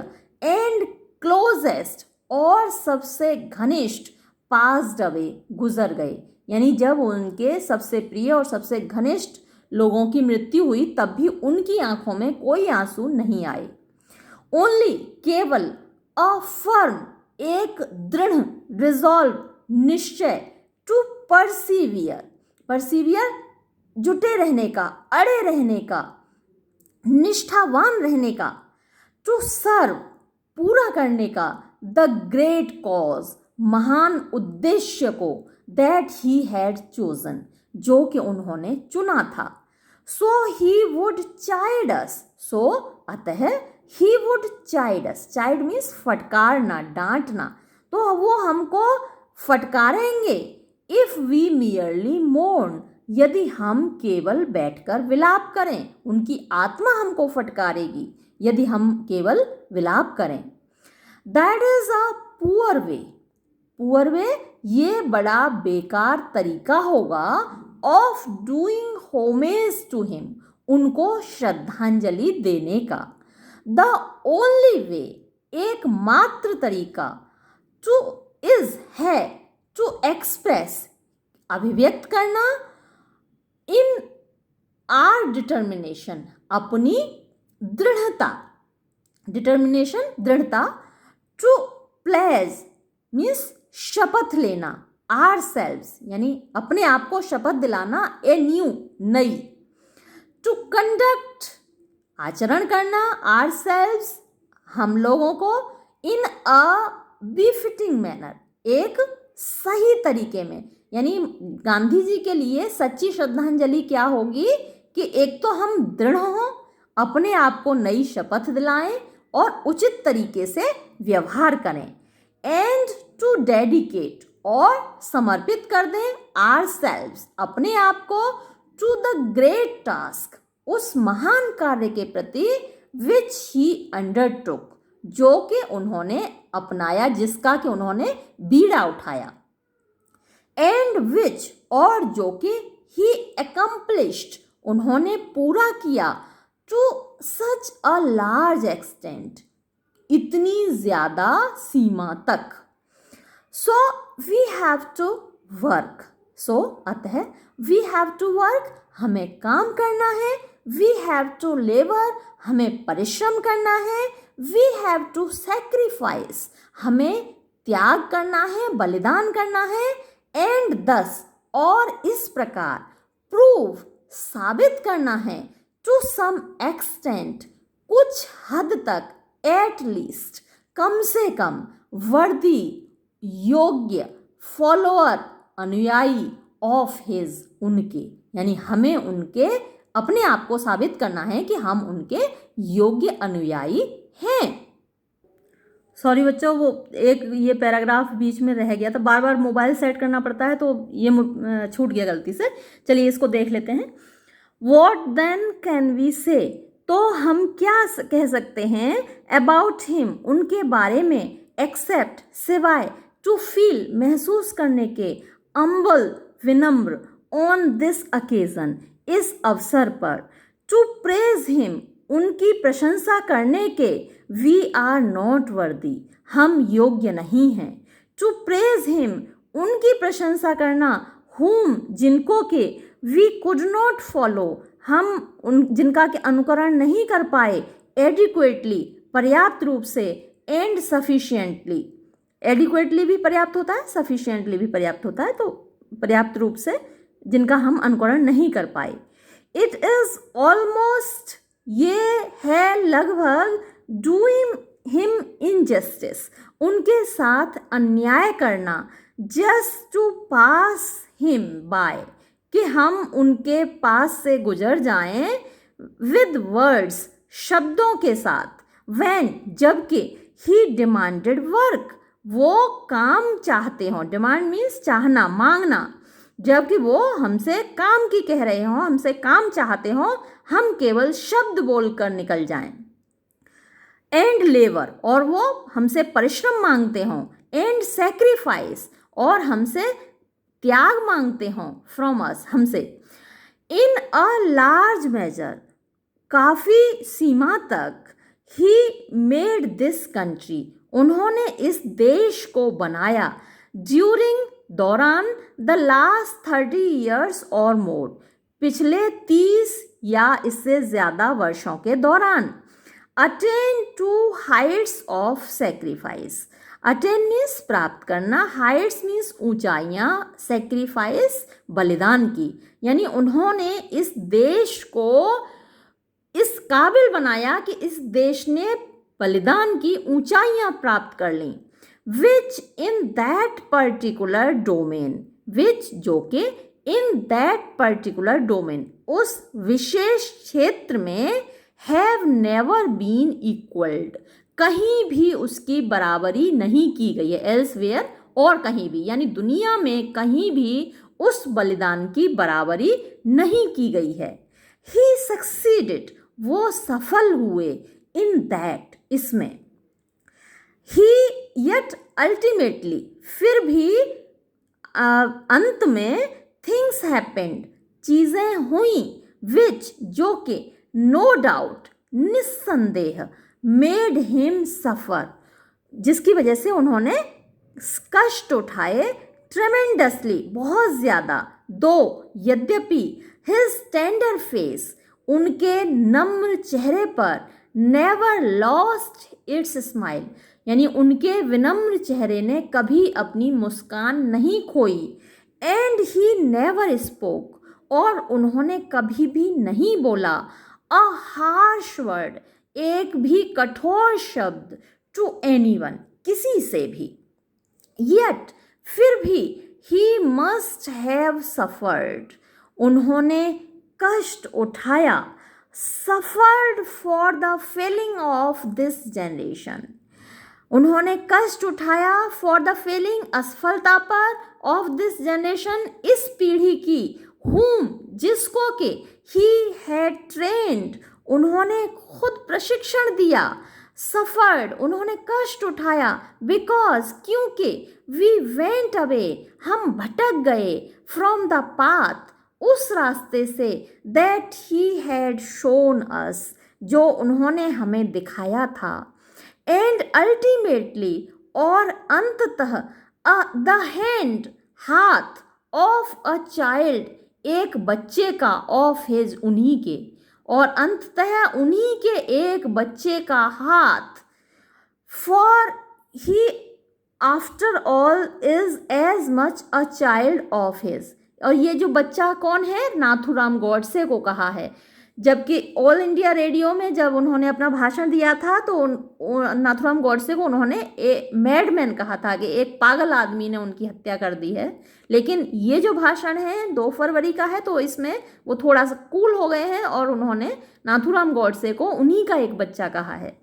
एंड क्लोजेस्ट, और सबसे घनिष्ठ, पास्ड अवे, गुजर गए, यानी जब उनके सबसे प्रिय और सबसे घनिष्ठ लोगों की मृत्यु हुई तब भी उनकी आंखों में कोई आंसू नहीं आए। ओनली, केवल, अ फर्म, एक दृढ़, रिजॉल्व, निश्चय, टू परसिवियर, परसिवियर, जुटे रहने का, अड़े रहने का, निष्ठावान रहने का, टू सर्व, पूरा करने का, द ग्रेट कॉज, महान उद्देश्य को, दैट ही हैड चोजन, जो कि उन्होंने चुना था। सो ही वुड चाइड अस, सो, अतः, he would chide us, chide means फटकारना, डांटना, तो वो हमको फटकारेंगे, इफ वी मियरली मोर्न, यदि हम केवल बैठकर विलाप करें, उनकी आत्मा हमको फटकारेगी यदि हम केवल विलाप करें। That is a poor way, poor way, ये बड़ा बेकार तरीका होगा, of doing homage to him, उनको श्रद्धांजलि देने का। द ओनली वे, एकमात्र तरीका, टू, इज, है, टू एक्सप्रेस, अभिव्यक्त करना, इन आर डिटर्मिनेशन, अपनी दृढ़ता, डिटर्मिनेशन, दृढ़ता, टू प्लेज मीन्स शपथ लेना, आर सेल्व्स, यानी अपने आप को शपथ दिलाना, ए न्यू, नई, टू कंडक्ट, आचरण करना, आर सेल्व्स, हम लोगों को, इन अ बिफिटिंग मैनर, एक सही तरीके में, यानी गांधी जी के लिए सच्ची श्रद्धांजलि क्या होगी कि एक तो हम दृढ़ हों, अपने आप को नई शपथ दिलाएं और उचित तरीके से व्यवहार करें, एंड टू डेडिकेट, और समर्पित कर दें, आर सेल्व्स, अपने आप को, टू द ग्रेट टास्क, उस महान कार्य के प्रति, विच ही अंडरटुक, जो कि उन्होंने अपनाया, जिसका कि उन्होंने बीड़ा उठाया, एंड विच, और जो कि ही accomplished, उन्होंने पूरा किया, to such a large extent, इतनी ज्यादा सीमा तक। So we have to work, so, अतः, वी हैव टू वर्क, हमें काम करना है, वी हैव टू लेबर, हमें परिश्रम करना है, वी हैव टू सैक्रिफाइस, हमें त्याग करना है, बलिदान करना है, एंड दस, और इस प्रकार, प्रूव, साबित करना है, टू सम एक्सटेंट, कुछ हद तक, एट लीस्ट, कम से कम, वर्दी, योग्य, फॉलोअर, अनुयायी, ऑफ हिज, उनके, यानी हमें उनके, अपने आप को साबित करना है कि हम उनके योग्य अनुयायी हैं। सॉरी बच्चों, वो एक ये पैराग्राफ बीच में रह गया था, बार बार मोबाइल सेट करना पड़ता है तो ये छूट गया गलती से। चलिए इसको देख लेते हैं। वॉट देन कैन वी से, तो हम क्या कह सकते हैं, अबाउट हिम, उनके बारे में, एक्सेप्ट, सिवाय, टू फील, महसूस करने के, अम्बल, विनम्र, ऑन दिस अकेजन, इस अवसर पर, टू प्रेज हिम, उनकी प्रशंसा करने के, वी आर नॉट वर्दी, हम योग्य नहीं हैं, टू प्रेज हिम, उनकी प्रशंसा करना, हुम, जिनको के, वी कुड नॉट फॉलो, हम जिनका के अनुकरण नहीं कर पाए, एडिक्वेटली, पर्याप्त रूप से, एंड सफिशिएंटली, एडिक्वेटली भी पर्याप्त होता है, सफिशिएंटली भी पर्याप्त होता है, तो पर्याप्त रूप से जिनका हम अनुकरण नहीं कर पाए। इट इज ऑलमोस्ट, ये है लगभग, डूइंग हिम इनजस्टिस, उनके साथ अन्याय करना, just to pass him by, कि हम उनके पास से गुजर जाएं, विद वर्ड्स, शब्दों के साथ, व्हेन, जबकि, ही डिमांडेड वर्क, वो काम चाहते हों, डिमांड मीन्स चाहना, मांगना, जबकि वो हमसे काम की कह रहे हों, हमसे काम चाहते हों, हम केवल शब्द बोलकर निकल जाएं। एंड लेबर, और वो हमसे परिश्रम मांगते हों, एंड सेक्रीफाइस, और हमसे त्याग मांगते हों, फ्रॉम अस, हमसे, इन अ लार्ज मेजर, काफ़ी सीमा तक, ही मेड दिस कंट्री, उन्होंने इस देश को बनाया, ड्यूरिंग, दौरान, द लास्ट 30 ईयर्स और मोर, पिछले 30 या इससे ज़्यादा वर्षों के दौरान, attain to heights of sacrifice, attain means प्राप्त करना, हाइट्स मीन्स ऊंचाइयाँ, सेक्रीफाइस बलिदान की, यानी उन्होंने इस देश को इस काबिल बनाया कि इस देश ने बलिदान की ऊंचाइयाँ प्राप्त कर लीं, विच इन दैट पर्टिकुलर डोमेन, विच, जो कि, इन दैट पर्टिकुलर डोमेन, उस विशेष क्षेत्र में, हैव नेवर बीन इक्वल्ड, कहीं भी उसकी बराबरी नहीं की गई है, एल्सवेयर, और कहीं भी, यानी दुनिया में कहीं भी उस बलिदान की बराबरी नहीं की गई है। ही सक्सीडेड, वो सफल हुए, इन दैट, इसमें, ही, यट अल्टीमेटली, फिर भी अंत में, थिंग्स हैपेंड, चीज़ें हुई, विच, जो कि, नो डाउट, निस्संदेह, मेड हिम सफ़र, जिसकी वजह से उन्होंने कष्ट उठाए, ट्रेमेंडसली, बहुत ज़्यादा, दो, यद्यपि, हिज टेंडर फेस, उनके नम्र चेहरे पर, नेवर लॉस्ट इट्स स्माइल, यानी उनके विनम्र चेहरे ने कभी अपनी मुस्कान नहीं खोई, एंड ही नेवर स्पोक, और उन्होंने कभी भी नहीं बोला, अ हार्श वर्ड, एक भी कठोर शब्द, टू एनीवन, किसी से भी, येट, फिर भी, ही मस्ट हैव सफर्ड, उन्होंने कष्ट उठाया, suffered for the failing of this generation, उन्होंने कष्ट उठाया, फॉर द फेलिंग, असफलता पर, ऑफ दिस जनरेशन, इस पीढ़ी की, whom, जिसको के, he had trained, उन्होंने खुद प्रशिक्षण दिया, suffered, उन्होंने कष्ट उठाया, because, क्योंकि, we went away, हम भटक गए, from the path, उस रास्ते से, that he had shown us, जो उन्होंने हमें दिखाया था, and ultimately, और अंततः, the hand, हाथ, of a child, एक बच्चे का, ऑफ हिज, उन्हीं के, और अंततः उन्हीं के एक बच्चे का हाथ, for he after all is as much a child of his, और ये जो बच्चा कौन है, नाथूराम गॉडसे को कहा है, जबकि ऑल इंडिया रेडियो में जब उन्होंने अपना भाषण दिया था तो नाथूराम गॉडसे को उन्होंने मैडमैन कहा था, कि एक पागल आदमी ने उनकी हत्या कर दी है, लेकिन ये जो भाषण है 2 फरवरी का है, तो इसमें वो थोड़ा सा कूल हो गए हैं और उन्होंने नाथूराम गॉडसे को उन्हीं का एक बच्चा कहा है।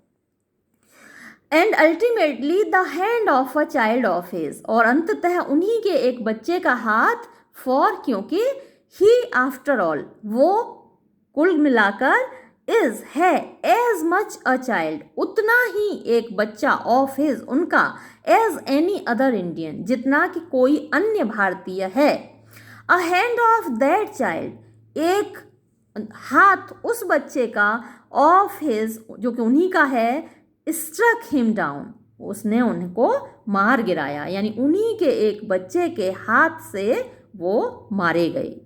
And ultimately the hand of a child of his, और अंततः उन्हीं के एक बच्चे का हाथ, फॉर, क्योंकि, ही आफ्टर ऑल, वो कुल मिलाकर, इज, है, एज मच अ चाइल्ड, उतना ही एक बच्चा, ऑफ हिज, उनका, एज एनी अदर इंडियन, जितना कि कोई अन्य भारतीय है, a hand of that child, एक हाथ उस बच्चे का, ऑफ हिज, जो कि उन्हीं का है, स्ट्रक हिम डाउन, उसने उनको मार गिराया, यानी उन्हीं के एक बच्चे के हाथ से वो मारे गए।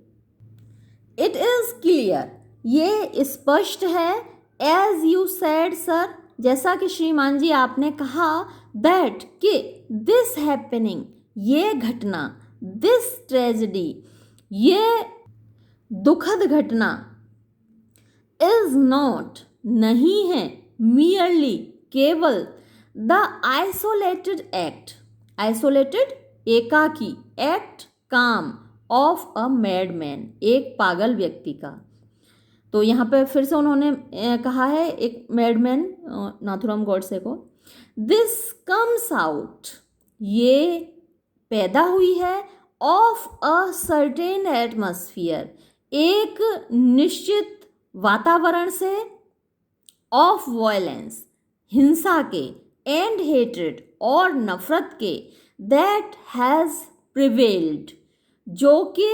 इट इज़ क्लियर, ये स्पष्ट है, एज यू सेड सर, जैसा कि श्रीमान जी आपने कहा दैट कि दिस हैपनिंग, ये घटना, दिस ट्रेजेडी, ये दुखद घटना, इज नॉट, नहीं है, मियरली, केवल, द आइसोलेटेड एक्ट, आइसोलेटेड एकाकी, एक्ट काम, ऑफ अ मैडमैन, एक पागल व्यक्ति का। तो यहाँ पे फिर से उन्होंने कहा है एक मैडमैन नाथुराम गॉडसे को, दिस कम्स आउट, ये पैदा हुई है, ऑफ अ सर्टेन एटमॉस्फियर, एक निश्चित वातावरण से, ऑफ वायलेंस, हिंसा के, एंड हेट्रेड, और नफरत के, दैट हैज़ प्रिवेल्ड, जो कि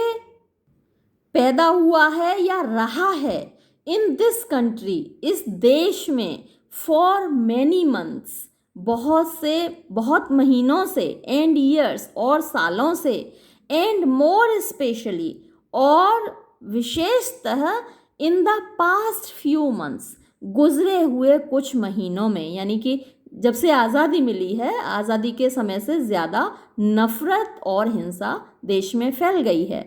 पैदा हुआ है या रहा है, इन दिस कंट्री, इस देश में, फॉर मैनी मंथ्स, बहुत महीनों से, एंड ईयर्स, और सालों से, एंड मोर स्पेशली, और विशेषतः in the past few months, गुजरे हुए कुछ महीनों में, यानी कि जब से आज़ादी मिली है, आज़ादी के समय से ज़्यादा नफरत और हिंसा देश में फैल गई है।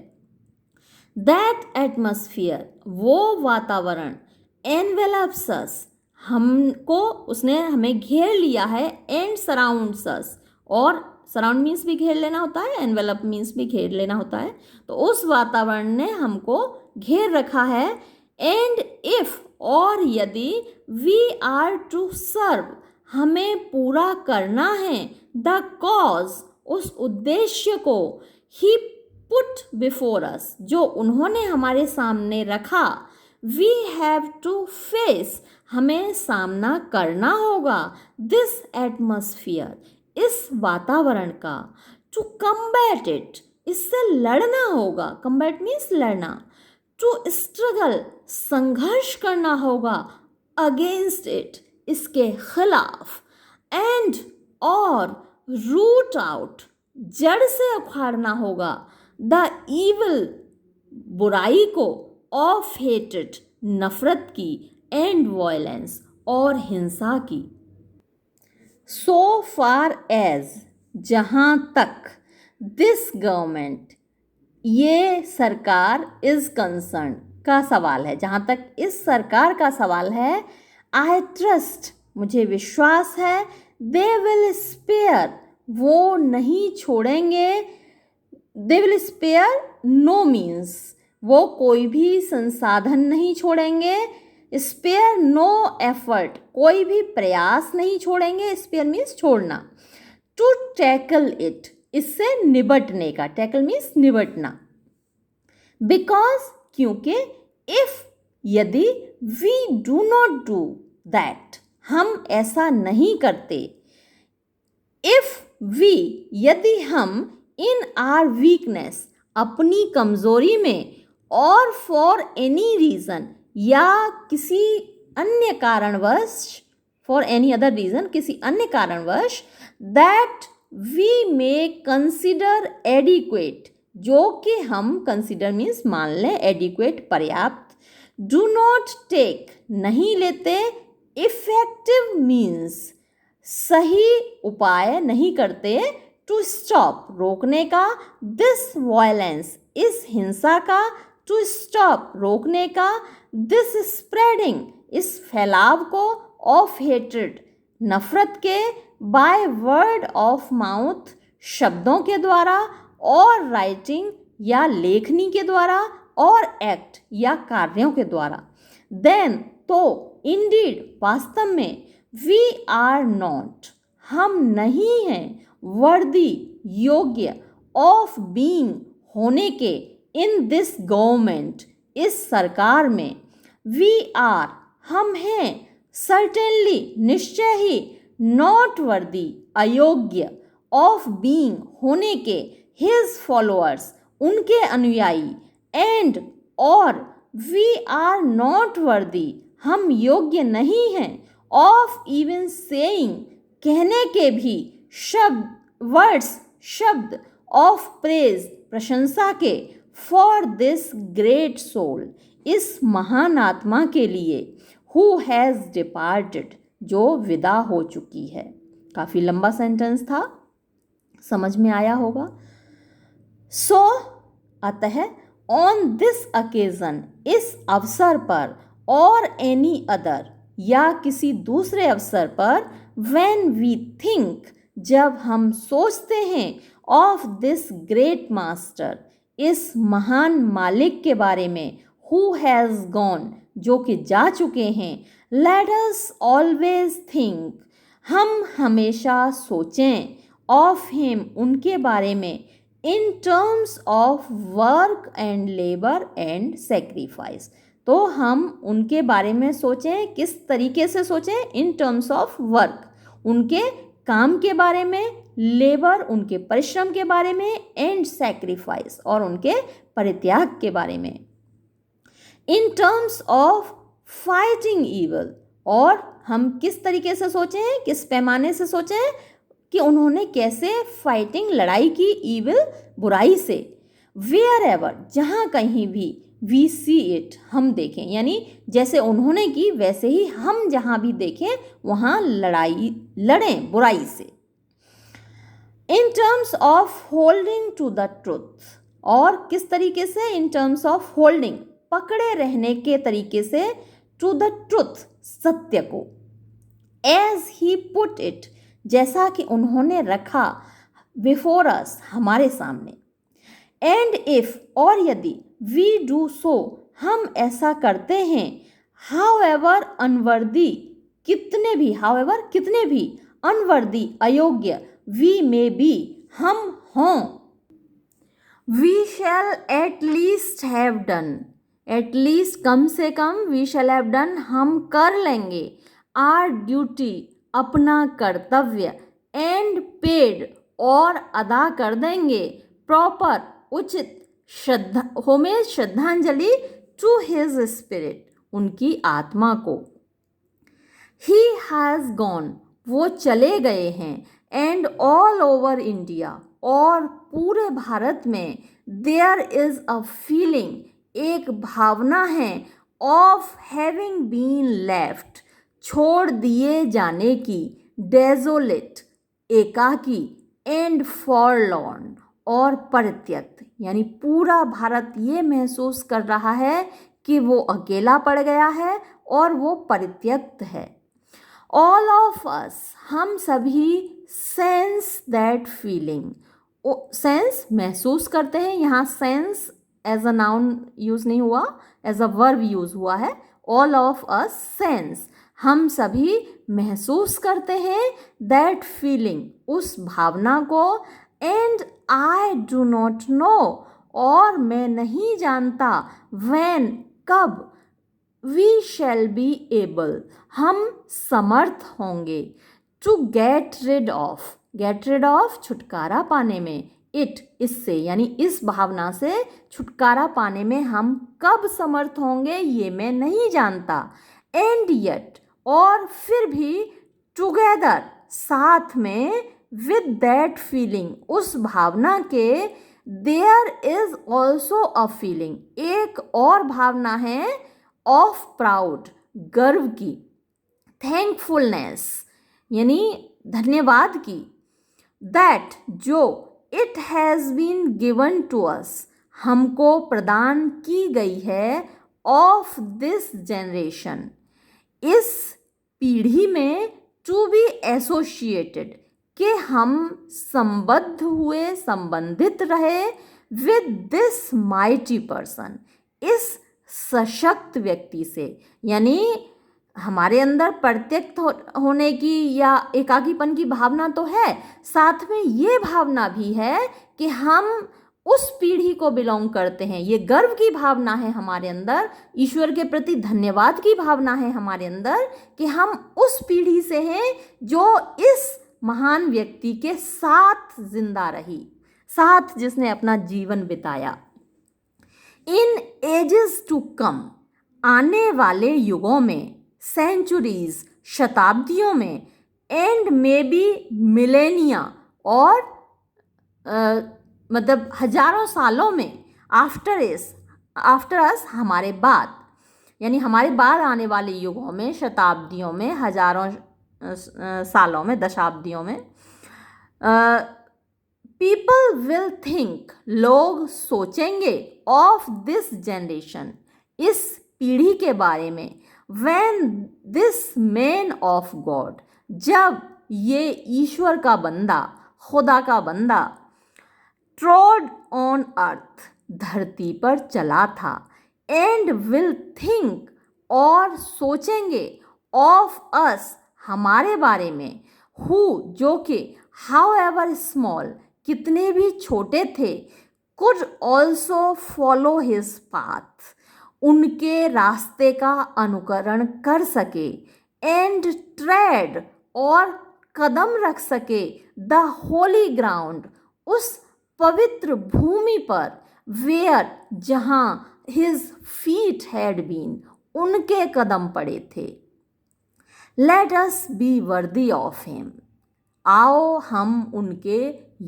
दैट एटमॉस्फियर, वो वातावरण, एनवेलप्स अस, हमको, उसने हमें घेर लिया है, एंड सराउंड्स अस, और सराउंड मीन्स भी घेर लेना होता है, एनवेलप मीन्स भी घेर लेना होता है, तो उस वातावरण ने हमको घेर रखा है। एंड इफ, और यदि, वी आर टू सर्व, हमें पूरा करना है, द कॉज, उस उद्देश्य को, ही पुट बिफोर अस, जो उन्होंने हमारे सामने रखा, वी हैव टू फेस, हमें सामना करना होगा, दिस एटमॉस्फियर, इस वातावरण का, टू कम्बैट इट, इससे लड़ना होगा, कम्बैट मीन्स लड़ना, टू स्ट्रगल, संघर्ष करना होगा, अगेंस्ट इट, इसके खिलाफ, एंड, और, रूट आउट, जड़ से उखाड़ना होगा, द ईविल, बुराई को, ऑफ हेटेड, नफरत की, एंड वायलेंस, और हिंसा की। सो फार एज, जहाँ तक, दिस गवर्नमेंट, ये सरकार, इज कंसर्न, का सवाल है, जहाँ तक इस सरकार का सवाल है, आई ट्रस्ट, मुझे विश्वास है, दे विल स्पेयर, वो नहीं छोड़ेंगे, they will spare no means, वो कोई भी संसाधन नहीं छोड़ेंगे, स्पेयर नो एफर्ट, कोई भी प्रयास नहीं छोड़ेंगे, स्पेयर मीन्स छोड़ना, टू टैकल इट, इससे निबटने का, टैकल मीन्स निबटना, बिकॉज, क्योंकि, इफ, यदि, we do not do that, हम ऐसा नहीं करते, इफ वी, यदि हम, इन आर वीकनेस, अपनी कमजोरी में, और फॉर एनी रीज़न, या किसी अन्य कारणवश, फॉर एनी अदर रीज़न, किसी अन्य कारणवश, that we may consider adequate, जो कि हम, कंसिडर मीन्स मान लें, एडिक्वेट, पर्याप्त, डू नॉट टेक, नहीं लेते, इफेक्टिव मीन्स, सही उपाय नहीं करते, टू स्टॉप, रोकने का, दिस वायलेंस, इस हिंसा का, टू स्टॉप, रोकने का, दिस स्प्रेडिंग, इस फैलाव को, ऑफ हेट्रेड, नफरत के, बाय वर्ड ऑफ माउथ, शब्दों के द्वारा, और राइटिंग, या लेखनी के द्वारा, और एक्ट, या कार्यों के द्वारा, देन, तो, इंडीड, वास्तव में, वी आर नॉट, हम नहीं हैं, वर्दी, योग्य, ऑफ बीइंग, होने के, इन दिस गवर्नमेंट, इस सरकार में, वी आर, हम हैं, सर्टेनली, निश्चय ही, नॉट वर्दी, अयोग्य, ऑफ बीइंग, होने के, हिज फॉलोअर्स, उनके अनुयायी, एंड, और, वी आर नॉट वर्दी, हम योग्य नहीं हैं, ऑफ इवन सेइंग, कहने के भी, शब्द, वर्ड्स, शब्द, ऑफ प्रेज, प्रशंसा के, फॉर दिस ग्रेट सोल, इस महान आत्मा के लिए, हु हैज़ डिपार्टेड, जो विदा हो चुकी है। काफ़ी लंबा सेंटेंस था, समझ में आया होगा। सो अतः ऑन दिस अकेजन, इस अवसर पर, और एनी अदर, या किसी दूसरे अवसर पर, व्हेन वी थिंक, जब हम सोचते हैं, ऑफ दिस ग्रेट मास्टर, इस महान मालिक के बारे में, हु हैज़ गॉन, जो कि जा चुके हैं, लेट अस ऑलवेज थिंक, हम हमेशा सोचें, ऑफ हिम, उनके बारे में, इन terms of work and labour and sacrifice. तो हम उनके बारे में सोचें, किस तरीके से सोचें? इन टर्म्स ऑफ वर्क, उनके काम के बारे में, लेबर, उनके परिश्रम के बारे में, एंड सेक्रीफाइस, और उनके परित्याग के बारे में। इन टर्म्स ऑफ फाइटिंग ईवल, और हम किस तरीके से सोचें, किस पैमाने से सोचें कि उन्होंने कैसे फाइटिंग, लड़ाई की, ईविल, बुराई से। वेयर एवर, जहाँ कहीं भी, वी सी इट, हम देखें, यानी जैसे उन्होंने की वैसे ही हम जहाँ भी देखें वहाँ लड़ें बुराई से। In terms of holding to the truth, और किस तरीके से? इन टर्म्स ऑफ होल्डिंग, पकड़े रहने के तरीके से, टू द ट्रुथ, सत्य को। एज ही पुट इट, जैसा कि उन्होंने रखा, बिफोर अस, हमारे सामने। एंड इफ, और यदि, वी डू सो, हम ऐसा करते हैं, हाउ एवर अनवर्दी, कितने भी, हाउ एवर, कितने भी, अनवर्दी, अयोग्य, वी मे बी, हम हों, we shall at least have done, at least, कम से कम, वी शैल हैव डन, हम कर लेंगे, आर ड्यूटी, अपना कर्तव्य, एंड पेड, और अदा कर देंगे, प्रॉपर, उचित, होमेज, श्रद्धांजलि, टू हिज स्पिरिट, उनकी आत्मा को। ही हैज़ गॉन, वो चले गए हैं, एंड ऑल ओवर इंडिया, और पूरे भारत में, देयर इज अ फीलिंग, एक भावना है, ऑफ हैविंग बीन लेफ्ट, छोड़ दिए जाने की, डेजोलेट, एकाकी, एंड फॉरलॉर्न, और परित्यक्त, यानी पूरा भारत ये महसूस कर रहा है कि वो अकेला पड़ गया है और वो परित्यक्त है। ऑल ऑफ अस, हम सभी, सेंस दैट फीलिंग, सेंस, महसूस करते हैं, यहाँ sense as a noun use नहीं हुआ, एज अ वर्ब यूज हुआ है। ऑल ऑफ अस सेंस, हम सभी महसूस करते हैं, दैट फीलिंग, उस भावना को, and I do not no, और मैं नहीं जानता, व्हेन, कब, वी शैल बी एबल, हम समर्थ होंगे, to get rid of, get rid of, छुटकारा पाने में, इट, इससे, यानी इस भावना से छुटकारा पाने में हम कब समर्थ होंगे ये मैं नहीं जानता। एंड येट, और फिर भी, टुगेदर, साथ में, विद दैट फीलिंग, उस भावना के, there is also a feeling, एक और भावना है, ऑफ प्राउड, गर्व की, थैंकफुलनेस, यानी धन्यवाद की, दैट, जो, it has been given to us, हमको प्रदान की गई है, ऑफ दिस जनरेशन, इस पीढ़ी में, टू बी एसोसिएटेड, कि हम संबद्ध हुए, संबंधित रहे, विद दिस माइटी पर्सन, इस सशक्त व्यक्ति से, यानी हमारे अंदर प्रत्यक्त होने की या एकाकीपन की भावना तो है, साथ में ये भावना भी है कि हम उस पीढ़ी को बिलोंग करते हैं, ये गर्व की भावना है हमारे अंदर, ईश्वर के प्रति धन्यवाद की भावना है हमारे अंदर कि हम उस पीढ़ी से हैं जो इस महान व्यक्ति के साथ जिंदा रही, साथ जिसने अपना जीवन बिताया। इन एजेस टू कम, आने वाले युगों में, सेंचुरीज, शताब्दियों में, एंड मे बी मिलेनिया, और मतलब हजारों सालों में, आफ्टर अस, हमारे बाद, यानी हमारे बाद आने वाले युगों में, शताब्दियों में, हजारों सालों में, दशाब्दियों में, पीपल विल थिंक, लोग सोचेंगे, ऑफ दिस जनरेशन, इस पीढ़ी के बारे में, when this man of God, जब ये ईश्वर का बंदा, खुदा का बंदा, ट्रॉड ऑन अर्थ, धरती पर चला था, एंड विल थिंक, और सोचेंगे, ऑफ अस, हमारे बारे में, हु, जो कि हाउ एवर स्मॉल, कितने भी छोटे थे, could also follow his path, उनके रास्ते का अनुकरण कर सके, एंड ट्रेड, और कदम रख सके, द होली ग्राउंड, उस पवित्र भूमि पर, वेयर, जहाँ हिज फीट हैड बीन, उनके कदम पड़े थे। Let us be worthy of him, आओ हम उनके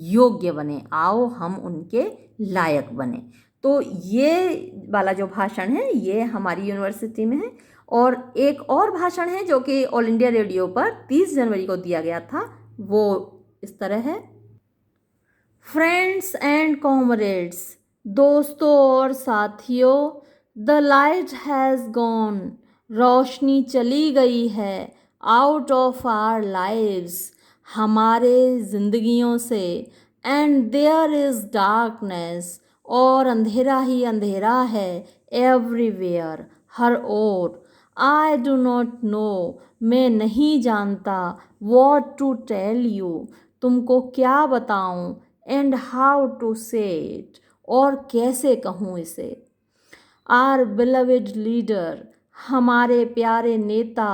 योग्य बने, आओ हम उनके लायक बने। तो ये वाला जो भाषण है ये हमारी यूनिवर्सिटी में है। और एक और भाषण है जो कि ऑल इंडिया रेडियो पर 30 जनवरी को दिया गया था, वो इस तरह है। फ्रेंड्स एंड कॉमरेड्स, दोस्तों और साथियों, द लाइट हैज़ गॉन, रोशनी चली गई है, आउट ऑफ आवर लाइव्स, हमारे जिंदगियों से, एंड देयर इज़ डार्कनेस, और अंधेरा ही अंधेरा है, एवरीवेयर, हर ओर। आई डू नॉट नो, मैं नहीं जानता, वॉट टू टेल यू, तुमको क्या बताऊं, एंड हाउ टू से इट, और कैसे कहूँ इसे। आर बिलवेड लीडर, हमारे प्यारे नेता,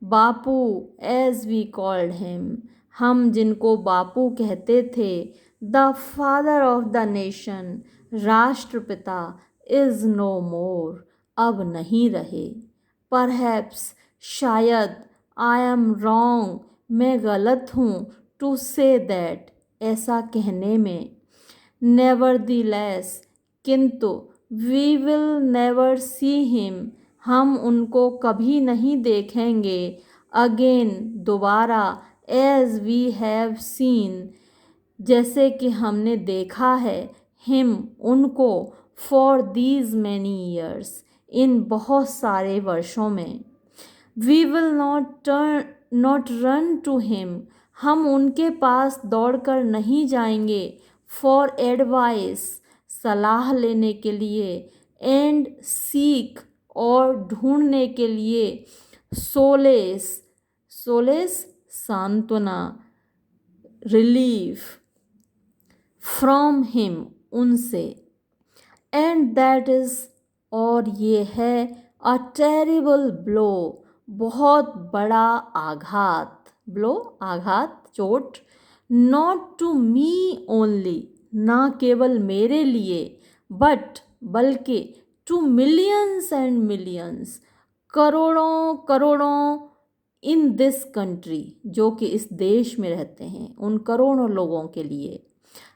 बापू, एज वी कॉल्ड हिम, हम जिनको बापू कहते थे, the father of the nation, राष्ट्रपिता, इज़ नो मोर, अब नहीं रहे। परहैप्स, शायद, आई एम रॉन्ग, मैं गलत हूँ, टू से दैट, ऐसा कहने में। नेवरदीलेस, किंतु, we will never see him, हम उनको कभी नहीं देखेंगे, अगेन, दोबारा, एज वी हैव सीन, जैसे कि हमने देखा है, हिम, उनको, फॉर दीज मैनी ईयर्स, इन बहुत सारे वर्षों में। We will not run to him, हम उनके पास दौड़कर नहीं जाएंगे, फॉर एडवाइस, सलाह लेने के लिए, एंड सीक, और ढूंढने के लिए, सोलेस, सोलेस, सांत्वना, रिलीफ, फ्रॉम हिम, उनसे। एंड दैट इज़, और ये है, अ टेरिबल ब्लो, बहुत बड़ा आघात, ब्लो, आघात, चोट, नॉट टू मी ओनली, ना केवल मेरे लिए, बट, बल्कि, टू मिलियंस एंड मिलियंस, करोड़ों करोड़ों, इन दिस कंट्री, जो कि इस देश में रहते हैं, उन करोड़ों लोगों के लिए।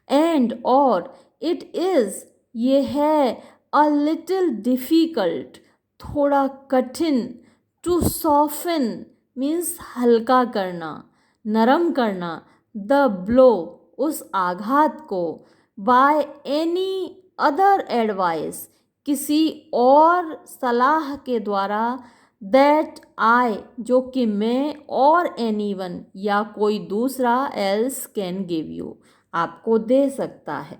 एंड, और, इट इज़, ये है, अ लिटिल डिफ़िकल्ट, थोड़ा कठिन, टू सॉफन, मीन्स हल्का करना, नरम करना, द ब्लो, उस आघात को, बाय एनी अदर एडवाइस, किसी और सलाह के द्वारा, दैट आई, जो कि मैं, और एनीवन, या कोई दूसरा, एल्स कैन गिव यू, आपको दे सकता है।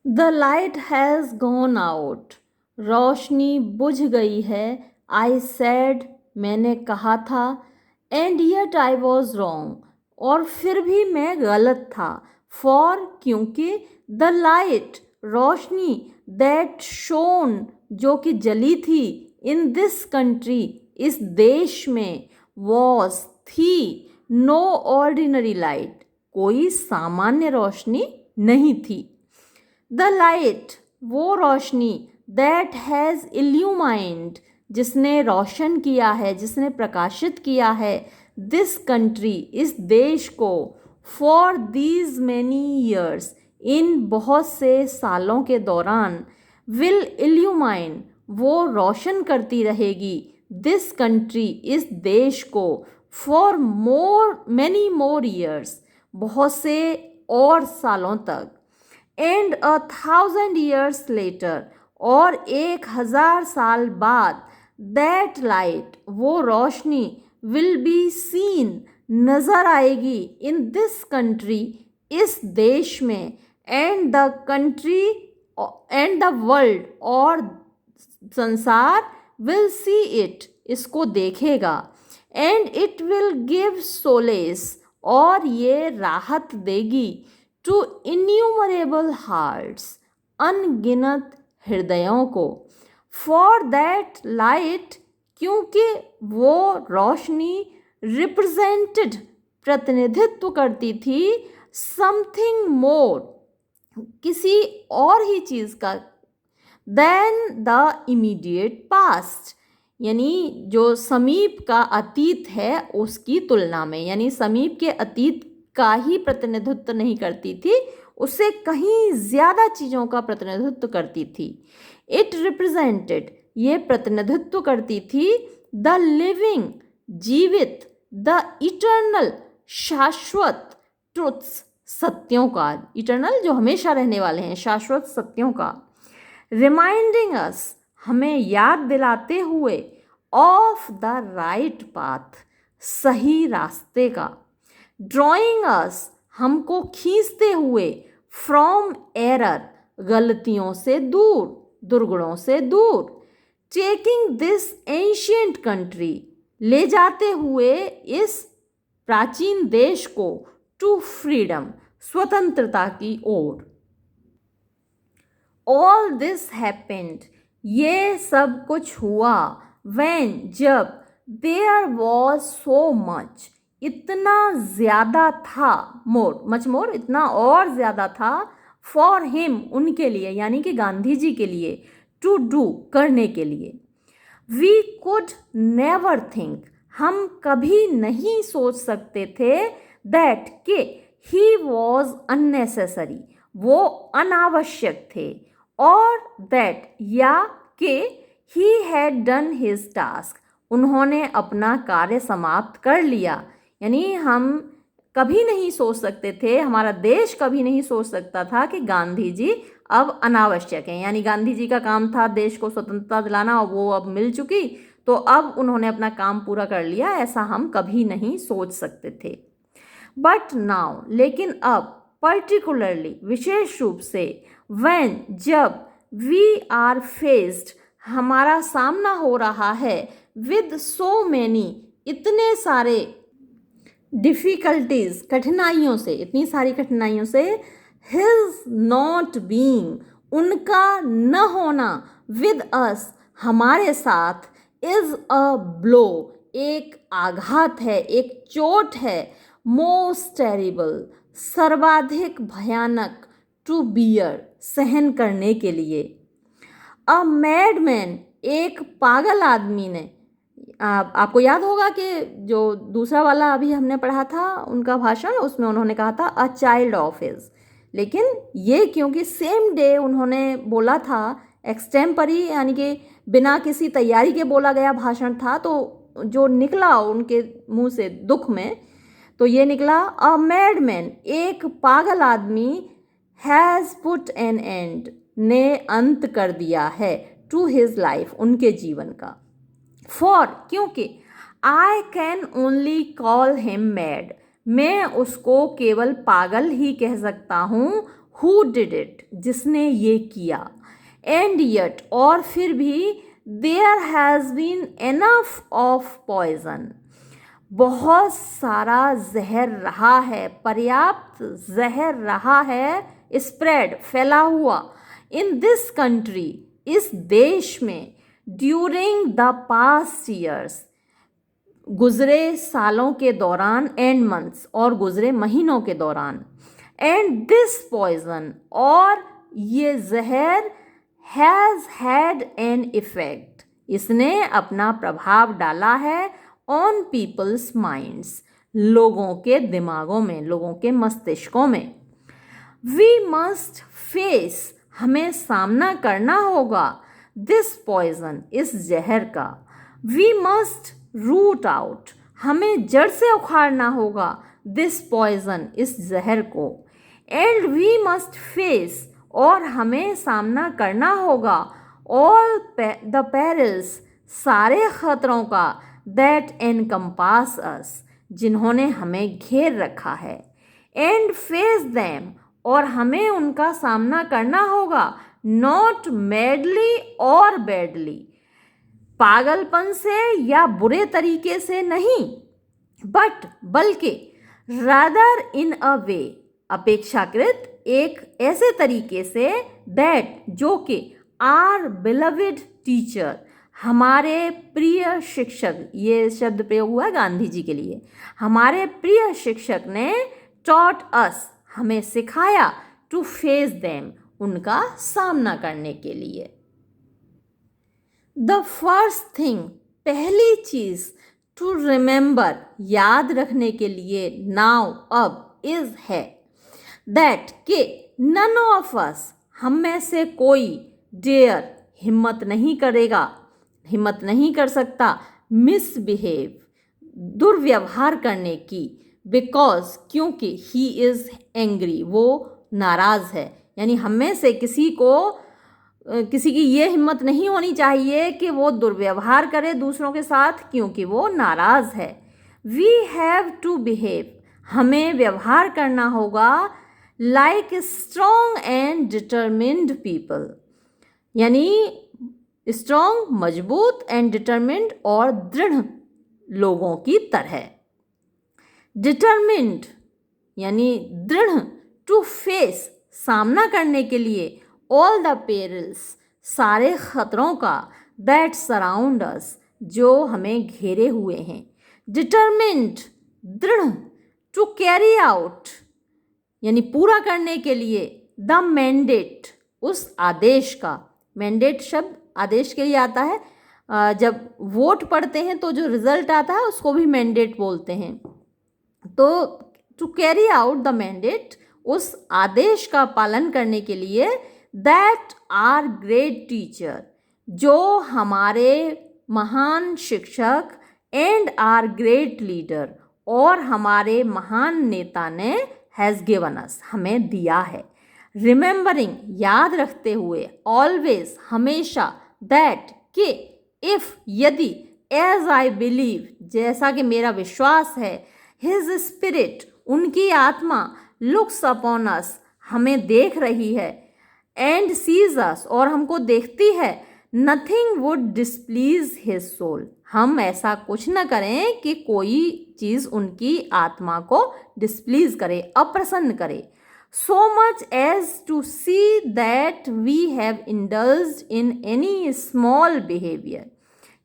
The light has gone out, रोशनी बुझ गई है, आई सैड, मैंने कहा था, and yet I was wrong, और फिर भी मैं गलत था, फॉर, क्योंकि, द लाइट, रोशनी, दैट शोन, जो कि जली थी, इन दिस कंट्री, इस देश में, वॉज, थी, नो ऑर्डिनरी लाइट, कोई सामान्य रोशनी नहीं थी। द लाइट, वो रोशनी, दैट हैज़ इल्यूमाइंड, जिसने रोशन किया है, जिसने प्रकाशित किया है, दिस कंट्री, इस देश को, फॉर दीज मैनी ईयर्स, इन बहुत से सालों के दौरान, विल इल्यूमाइन, वो रोशन करती रहेगी दिस कंट्री, इस देश को, फॉर मैनी मोर ईयर्स, बहुत से और सालों तक, एंड 1,000 years लेटर, और 1,000 साल बाद, दैट लाइट, वो रोशनी, विल बी सीन, नज़र आएगी, इन दिस कंट्री, इस देश में, and the country and the world, और संसार, विल सी इट, इसको देखेगा, and it will give solace, और ये राहत देगी, टू इन्यूमरेबल हार्ट्स, अनगिनत हृदयों को, फॉर दैट लाइट, क्योंकि वो रोशनी, रिप्रेजेंटेड, प्रतिनिधित्व करती थी, समथिंग मोर, किसी और ही चीज़ का, देन द इमीडिएट पास्ट, यानी जो समीप का अतीत है उसकी तुलना में, यानी समीप के अतीत का ही प्रतिनिधित्व नहीं करती थी, उससे कहीं ज़्यादा चीज़ों का प्रतिनिधित्व करती थी। इट रिप्रेजेंटेड, ये प्रतिनिधित्व करती थी, द लिविंग, जीवित, द इटर्नल, शाश्वत, ट्रुथ्स, सत्यों का, इटर्नल जो हमेशा रहने वाले हैं, शाश्वत सत्यों का, रिमाइंडिंग अस, हमें याद दिलाते हुए, ऑफ द राइट पाथ, सही रास्ते का, ड्रॉइंग अस, हमको खींचते हुए, फ्रॉम एरर, गलतियों से दूर, दुर्गुणों से दूर, टेकिंग दिस एंशियंट कंट्री, ले जाते हुए इस प्राचीन देश को, टू फ्रीडम, स्वतंत्रता की ओर। ऑल दिस हैपेंड, ये सब कुछ हुआ, व्हेन, जब, देयर वॉज सो मच, इतना ज़्यादा था, मोर, मच मोर, इतना और ज़्यादा था, फॉर हिम, उनके लिए, यानी कि गांधी जी के लिए, टू डू, करने के लिए, वी कुड नेवर थिंक, हम कभी नहीं सोच सकते थे, दैट, के, ही वॉज अननेसेसरी, वो अनावश्यक थे, और दैट, या के, he had done his task, उन्होंने अपना कार्य समाप्त कर लिया, यानी हम कभी नहीं सोच सकते थे, हमारा देश कभी नहीं सोच सकता था कि गांधी जी अब अनावश्यक हैं, यानी गांधी जी का काम था देश को स्वतंत्रता दिलाना, और वो अब मिल चुकी, तो अब उन्होंने अपना काम पूरा कर लिया, ऐसा हम कभी नहीं सोच सकते थे। बट नाउ, लेकिन अब, पर्टिकुलरली, विशेष रूप से, व्हेन, जब, वी आर फेस्ड, हमारा सामना हो रहा है, विद सो मैनी, इतने सारे, डिफ़िकल्टीज़, कठिनाइयों से, इतनी सारी कठिनाइयों से, हिज नॉट बीइंग, उनका न होना, विद अस, हमारे साथ, इज़ अ ब्लो, एक आघात है, एक चोट है, मोस्ट टेरिबल, सर्वाधिक भयानक, टू बियर, सहन करने के लिए, अ मैडमैन, एक पागल आदमी ने, आपको याद होगा कि जो दूसरा वाला अभी हमने पढ़ा था उनका भाषण, उसमें उन्होंने कहा था अ चाइल्ड ऑफ हिज, लेकिन ये क्योंकि सेम डे उन्होंने बोला था, एक्सटेम्परी, यानी कि बिना किसी तैयारी के बोला गया भाषण था, तो जो निकला उनके मुंह से दुख में, तो ये निकला, अ मैडमैन, एक पागल आदमी, हैज़ पुट एन एंड, ने अंत कर दिया है, टू हिज लाइफ, उनके जीवन का, फॉर, क्योंकि, I can only call him mad, मैं उसको केवल पागल ही कह सकता हूँ, हु डिड इट, जिसने ये किया, एंड यट, और फिर भी, there has been enough of poison, बहुत सारा जहर रहा है, पर्याप्त जहर रहा है, स्प्रेड, फैला हुआ, इन दिस कंट्री, इस देश में, ड्यूरिंग द पास्ट ईयर्स, गुजरे सालों के दौरान, एंड मंथ्स, और गुजरे महीनों के दौरान, एंड दिस पॉइजन, और ये जहर, हैज़ हैड एन इफेक्ट, इसने अपना प्रभाव डाला है, ऑन पीपल्स माइंड्स, लोगों के दिमागों में, लोगों के मस्तिष्कों में, वी मस्ट फेस, हमें सामना करना होगा, दिस पॉइजन, इस जहर का। वी मस्ट रूट आउट, हमें जड़ से उखाड़ना होगा दिस पॉइजन, इस जहर को। एंड वी मस्ट फेस, और हमें सामना करना होगा ऑल द पेरिल्स, सारे खतरों का, दैट एनकम्पास अस, जिन्होंने हमें घेर रखा है। एंड फेस देम, और हमें उनका सामना करना होगा नॉट मैडली और बैडली, पागलपन से या बुरे तरीके से नहीं, बट बल्कि रादर इन अ वे, अपेक्षाकृत एक ऐसे तरीके से, दैट जो कि आर बिलविड टीचर, हमारे प्रिय शिक्षक, ये शब्द प्रयोग हुआ है गांधी जी के लिए, हमारे प्रिय शिक्षक ने टॉट अस, हमें सिखाया, टू फेस देम, उनका सामना करने के लिए। द फर्स्ट थिंग, पहली चीज, टू रिमेंबर, याद रखने के लिए, नाउ, अब, इज, है, दैट, के नन ऑफ अस, हम में से कोई, डेयर, हिम्मत नहीं करेगा, हिम्मत नहीं कर सकता, मिसबिहेव, दुर्व्यवहार करने की, बिकॉज, क्योंकि, ही इज एंग्री, वो नाराज है। यानी हम में से किसी की ये हिम्मत नहीं होनी चाहिए कि वो दुर्व्यवहार करे दूसरों के साथ, क्योंकि वो नाराज है। वी हैव टू बिहेव, हमें व्यवहार करना होगा like strong and determined people, यानी स्ट्रॉन्ग, मजबूत, एंड डिटरमिन्ड, और दृढ़ लोगों की तरह। डिटरमिन्ड यानी दृढ़, टू फेस, सामना करने के लिए, ऑल द पेरिल्स, सारे खतरों का, दैट सराउंड अस, जो हमें घेरे हुए हैं। डिटरमिन्ड, दृढ़, टू कैरी आउट, यानी पूरा करने के लिए, द मैंडेट, उस आदेश का। मैंडेट शब्द आदेश के लिए आता है, जब वोट पढ़ते हैं तो जो रिजल्ट आता है उसको भी मैंडेट बोलते हैं। तो to carry out the mandate, उस आदेश का पालन करने के लिए, दैट आर ग्रेट टीचर, जो हमारे महान शिक्षक, एंड आर ग्रेट लीडर, और हमारे महान नेता ने, हैज़ गिवन अस, हमें दिया है। रिमेंबरिंग, याद रखते हुए, ऑलवेज, हमेशा, दैट, कि, इफ, यदि, एज आई बिलीव, जैसा कि मेरा विश्वास है, हिज स्पिरिट, उनकी आत्मा, लुक्स अपॉन अस, हमें देख रही है, एंड सीज अस, और हमको देखती है, nothing would displease his soul, हम ऐसा कुछ न करें कि कोई चीज़ उनकी आत्मा को डिसप्लीज करे, अप्रसन्न करे। So much as to see that we have indulged in any small behaviour,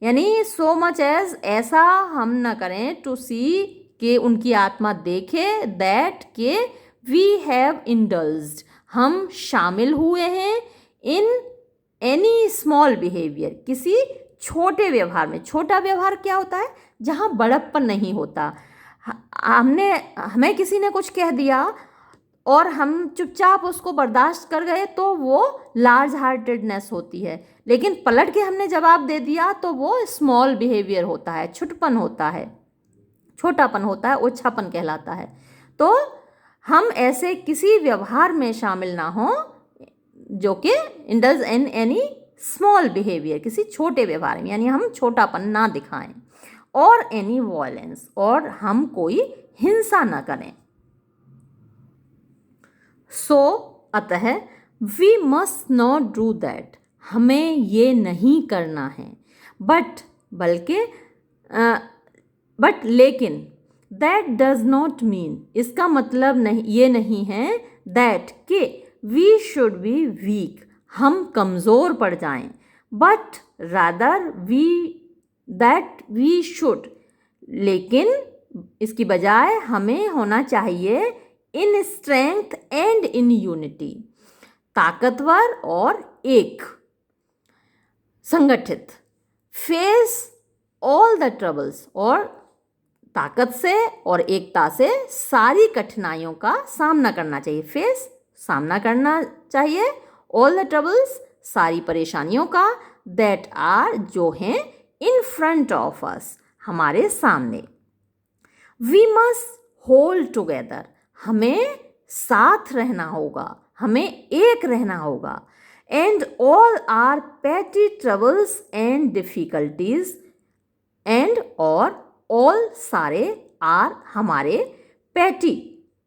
यानी सो मच एज, ऐसा हम न करें, टू सी, कि उनकी आत्मा देखे, दैट, के वी हैव इंडल्ज्ड, हम शामिल हुए हैं, इन एनी स्मॉल बिहेवियर, किसी छोटे व्यवहार में। छोटा व्यवहार क्या होता है? जहाँ बड़प्पन नहीं होता। हमें किसी ने कुछ कह दिया और हम चुपचाप उसको बर्दाश्त कर गए तो वो लार्ज हार्टेडनेस होती है, लेकिन पलट के हमने जवाब दे दिया तो वो स्मॉल बिहेवियर होता है, छुटपन होता है, छोटापन होता है, ओछापन कहलाता है। तो हम ऐसे किसी व्यवहार में शामिल ना हो जो कि indulge in any small behaviour, किसी छोटे व्यवहार में, यानी हम छोटापन ना दिखाएं, और एनी वॉयलेंस, और हम कोई हिंसा ना करें। सो अतः we must not do that, हमें ये नहीं करना है, बट लेकिन, दैट डज नॉट मीन, इसका मतलब नहीं, ये नहीं है, दैट, कि वी शुड बी वीक, हम कमज़ोर पड़ जाएं, but rather that we should, लेकिन इसकी बजाय हमें होना चाहिए in strength and in unity, ताकतवर और एक, संगठित, फेस ऑल द ट्रबल्स, और ताकत से और एकता से सारी कठिनाइयों का सामना करना चाहिए। फेस, सामना करना चाहिए, ऑल द ट्रबल्स, सारी परेशानियों का, दैट आर जो हैं इन फ्रंट ऑफ अस हमारे सामने। वी मस्ट होल्ड टुगेदर हमें साथ रहना होगा, हमें एक रहना होगा। एंड ऑल आर पेटी ट्रबल्स एंड डिफिकल्टीज एंड और ऑल सारे आर हमारे पेटी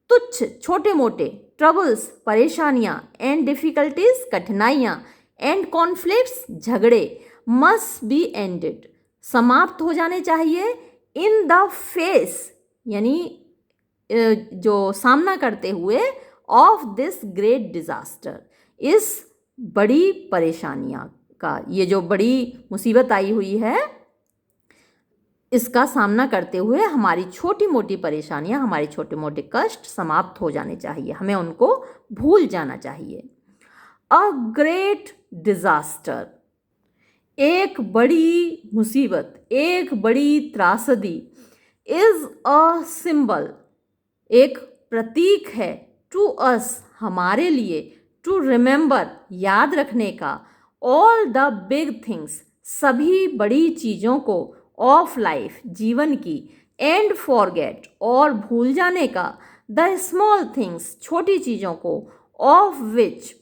तुच्छ छोटे मोटे ट्रबल्स परेशानियां एंड डिफिकल्टीज कठिनाइयां एंड कॉन्फ्लिक्ट्स झगड़े मस्ट बी एंडेड समाप्त हो जाने चाहिए। इन द फेस यानी जो सामना करते हुए ऑफ दिस ग्रेट डिजास्टर इस बड़ी परेशानियां का, ये जो बड़ी मुसीबत आई हुई है इसका सामना करते हुए हमारी छोटी मोटी परेशानियां, हमारे छोटे मोटे कष्ट समाप्त हो जाने चाहिए, हमें उनको भूल जाना चाहिए। अ ग्रेट डिजास्टर एक बड़ी मुसीबत, एक बड़ी त्रासदी, इज अ सिंबल एक प्रतीक है, टू अस हमारे लिए, टू रिमेंबर याद रखने का, ऑल द बिग थिंग्स सभी बड़ी चीज़ों को, ऑफ लाइफ जीवन की, एंड फॉरगेट और भूल जाने का, द स्मॉल थिंग्स छोटी चीज़ों को, ऑफ विच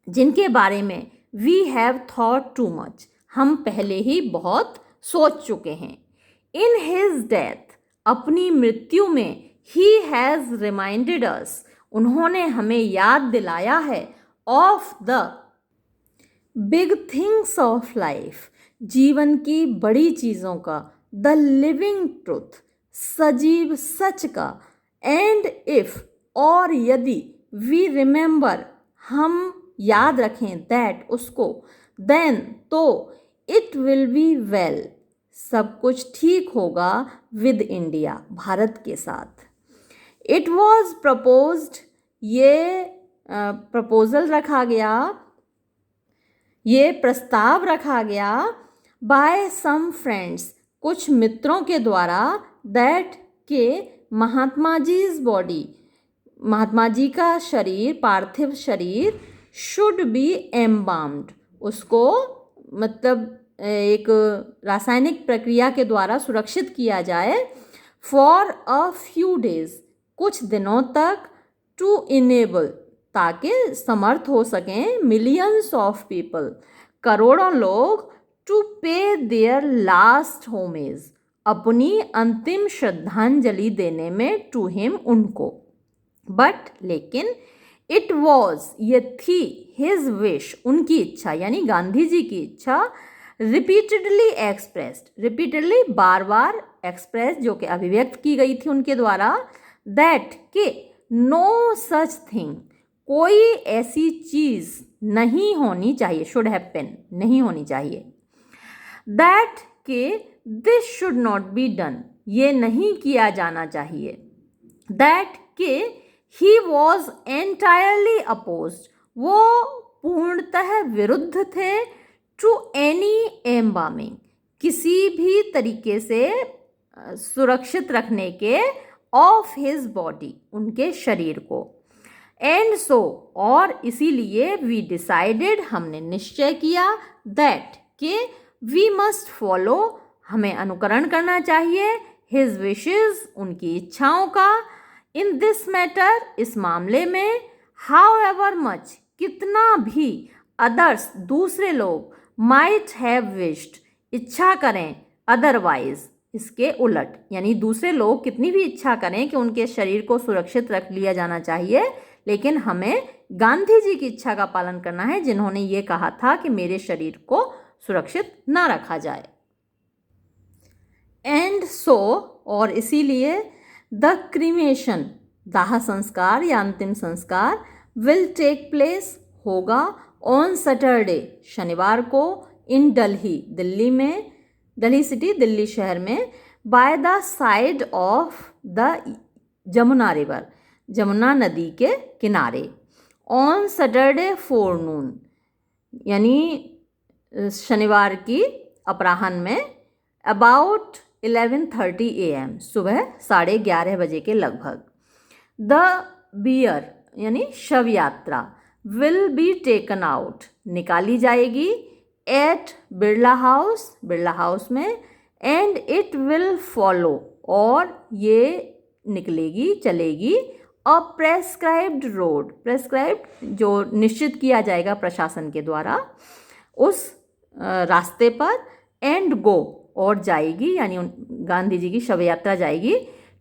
जिनके बारे में, we have thought too much हम पहले ही बहुत सोच चुके हैं। इन हिज डेथ अपनी मृत्यु में, ही हैज़ रिमाइंडेड अस उन्होंने हमें याद दिलाया है, of the big things of life जीवन की बड़ी चीज़ों का, द लिविंग ट्रुथ सजीव सच का, एंड इफ और यदि, वी रिमेंबर हम याद रखें, दैट उसको, देन तो, इट विल बी वेल सब कुछ ठीक होगा, विद इंडिया भारत के साथ। इट वॉज प्रपोज्ड ये प्रपोजल रखा गया, ये प्रस्ताव रखा गया, बाय सम फ्रेंड्स कुछ मित्रों के द्वारा, दैट के महात्मा जीज बॉडी महात्मा जी का शरीर पार्थिव शरीर, शुड बी एम्बाम्ड उसको मतलब एक रासायनिक प्रक्रिया के द्वारा सुरक्षित किया जाए, फॉर अ फ्यू डेज कुछ दिनों तक, टू इनेबल ताकि समर्थ हो सकें, मिलियंस ऑफ पीपल करोड़ों लोग, टू पे देयर लास्ट होमेज अपनी अंतिम श्रद्धांजलि देने में, टू हिम उनको। बट लेकिन, इट वॉज ये थी, हिज विश उनकी इच्छा यानी गांधी जी की इच्छा, रिपीटेडली एक्सप्रेस्ड रिपीटेडली बार बार एक्सप्रेस जो कि अभिव्यक्त की गई थी उनके द्वारा, दैट के नो सच थिंग कोई ऐसी चीज़ नहीं होनी चाहिए, शुड हैपन नहीं होनी चाहिए, दैट के this should not be done ये नहीं किया जाना चाहिए, दैट के ही वॉज एंटायरली अपोज्ड वो पूर्णतः विरुद्ध थे, टू एनी एम्बामिंग किसी भी तरीके से सुरक्षित रखने के, ऑफ हिज बॉडी उनके शरीर को, एंड सो और इसीलिए, वी डिसाइडेड हमने निश्चय किया, दैट के वी मस्ट फॉलो हमें अनुकरण करना चाहिए, हिज विशेज उनकी इच्छाओं का, इन दिस मैटर इस मामले में, हाउ एवर मच कितना भी, अदर्स दूसरे लोग, माइट हैव विश्ड इच्छा करें, अदरवाइज इसके उलट यानी दूसरे लोग कितनी भी इच्छा करें कि उनके शरीर को सुरक्षित रख लिया जाना चाहिए, लेकिन हमें गांधी जी की इच्छा का पालन करना है जिन्होंने ये कहा था कि मेरे शरीर को सुरक्षित ना रखा जाए। एंड सो और इसीलिए, द क्रीमेशन दाह संस्कार या अंतिम संस्कार, विल टेक प्लेस होगा, ऑन सैटरडे शनिवार को, इन दिल्ली दिल्ली में, दिल्ली सिटी दिल्ली शहर में, by the side of the Jamuna river Jamuna नदी के किनारे, ऑन सैटरडे फोरनून यानी शनिवार की अपराह्न में, अबाउट 11:30 AM सुबह 11:30 बजे के लगभग, द बियर यानी शव यात्रा, विल बी टेकन आउट निकाली जाएगी, एट बिरला हाउस में, एंड इट विल फॉलो, और ये निकलेगी, चलेगी, अ प्रेस्क्राइब्ड रोड, प्रेस्क्राइब्ड जो निश्चित किया जाएगा प्रशासन के द्वारा, उस रास्ते पर, एंड गो, और जाएगी, यानी गांधी जी की शव यात्रा जाएगी,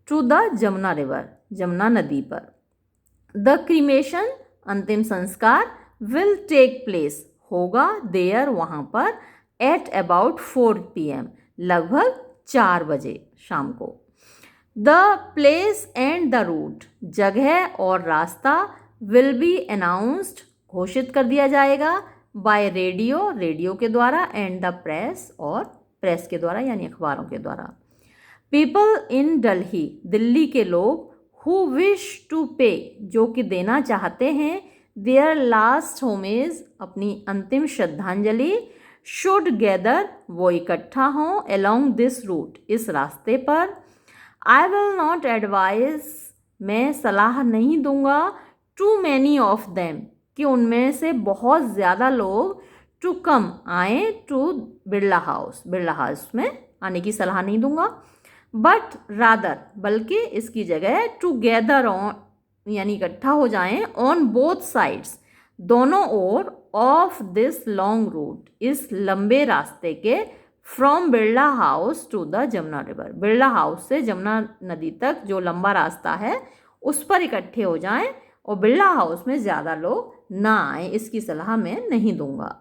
to the Jamuna river, Jamuna नदी पर। द क्रीमेशन, अंतिम संस्कार, विल टेक प्लेस, होगा, देयर, वहाँ पर, एट अबाउट 4 PM, लगभग 4 बजे शाम को। The place and the route, जगह और रास्ता, विल बी अनाउंस्ड, घोषित कर दिया जाएगा, बाय रेडियो, रेडियो के द्वारा, एंड द प्रेस, और प्रेस के द्वारा यानी अखबारों के द्वारा। पीपल इन दिल्ली, दिल्ली के लोग, हु विश टू पे, जो कि देना चाहते हैं, देयर लास्ट होमेज, अपनी अंतिम श्रद्धांजलि, शुड गैदर, वो इकट्ठा हों, अलोंग दिस रूट, इस रास्ते पर। आई विल नॉट एडवाइज, मैं सलाह नहीं दूंगा, टू मैनी ऑफ देम, कि उनमें से बहुत ज़्यादा लोग, टू कम, आए, टू बिरला हाउस में आने की सलाह नहीं दूंगा, बट रादर, बल्कि इसकी जगह, टू गैदर ऑन, यानी इकट्ठा हो जाएं, ऑन बोथ साइड्स, दोनों ओर, ऑफ दिस लॉन्ग रूट, इस लंबे रास्ते के, from Birla house to the Jamuna river, Birla house से जमुना नदी तक जो लंबा रास्ता है उस पर इकट्ठे हो जाएं, और बिरला हाउस में ज़्यादा लोग ना आए, इसकी सलाह मैं नहीं दूंगा।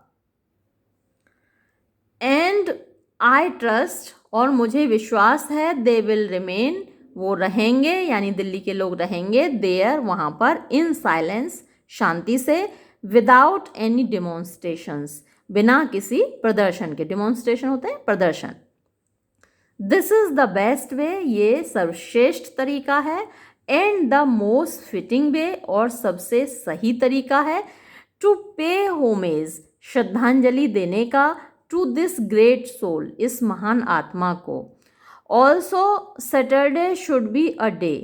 एंड आई ट्रस्ट, और मुझे विश्वास है, दे विल रिमेन, वो रहेंगे, यानी दिल्ली के लोग रहेंगे, देयर, वहाँ पर, इन साइलेंस, शांति से, विदाउट एनी डिमॉन्स्ट्रेशंस, बिना किसी प्रदर्शन के, डिमॉन्स्ट्रेशन होते हैं प्रदर्शन। This is the best way, ये सर्वश्रेष्ठ तरीका है, एंड द मोस्ट फिटिंग वे, और सबसे सही तरीका है, टू पे होमेज, श्रद्धांजलि देने का, टू दिस ग्रेट सोल, इस महान आत्मा को। Also Saturday should be a day,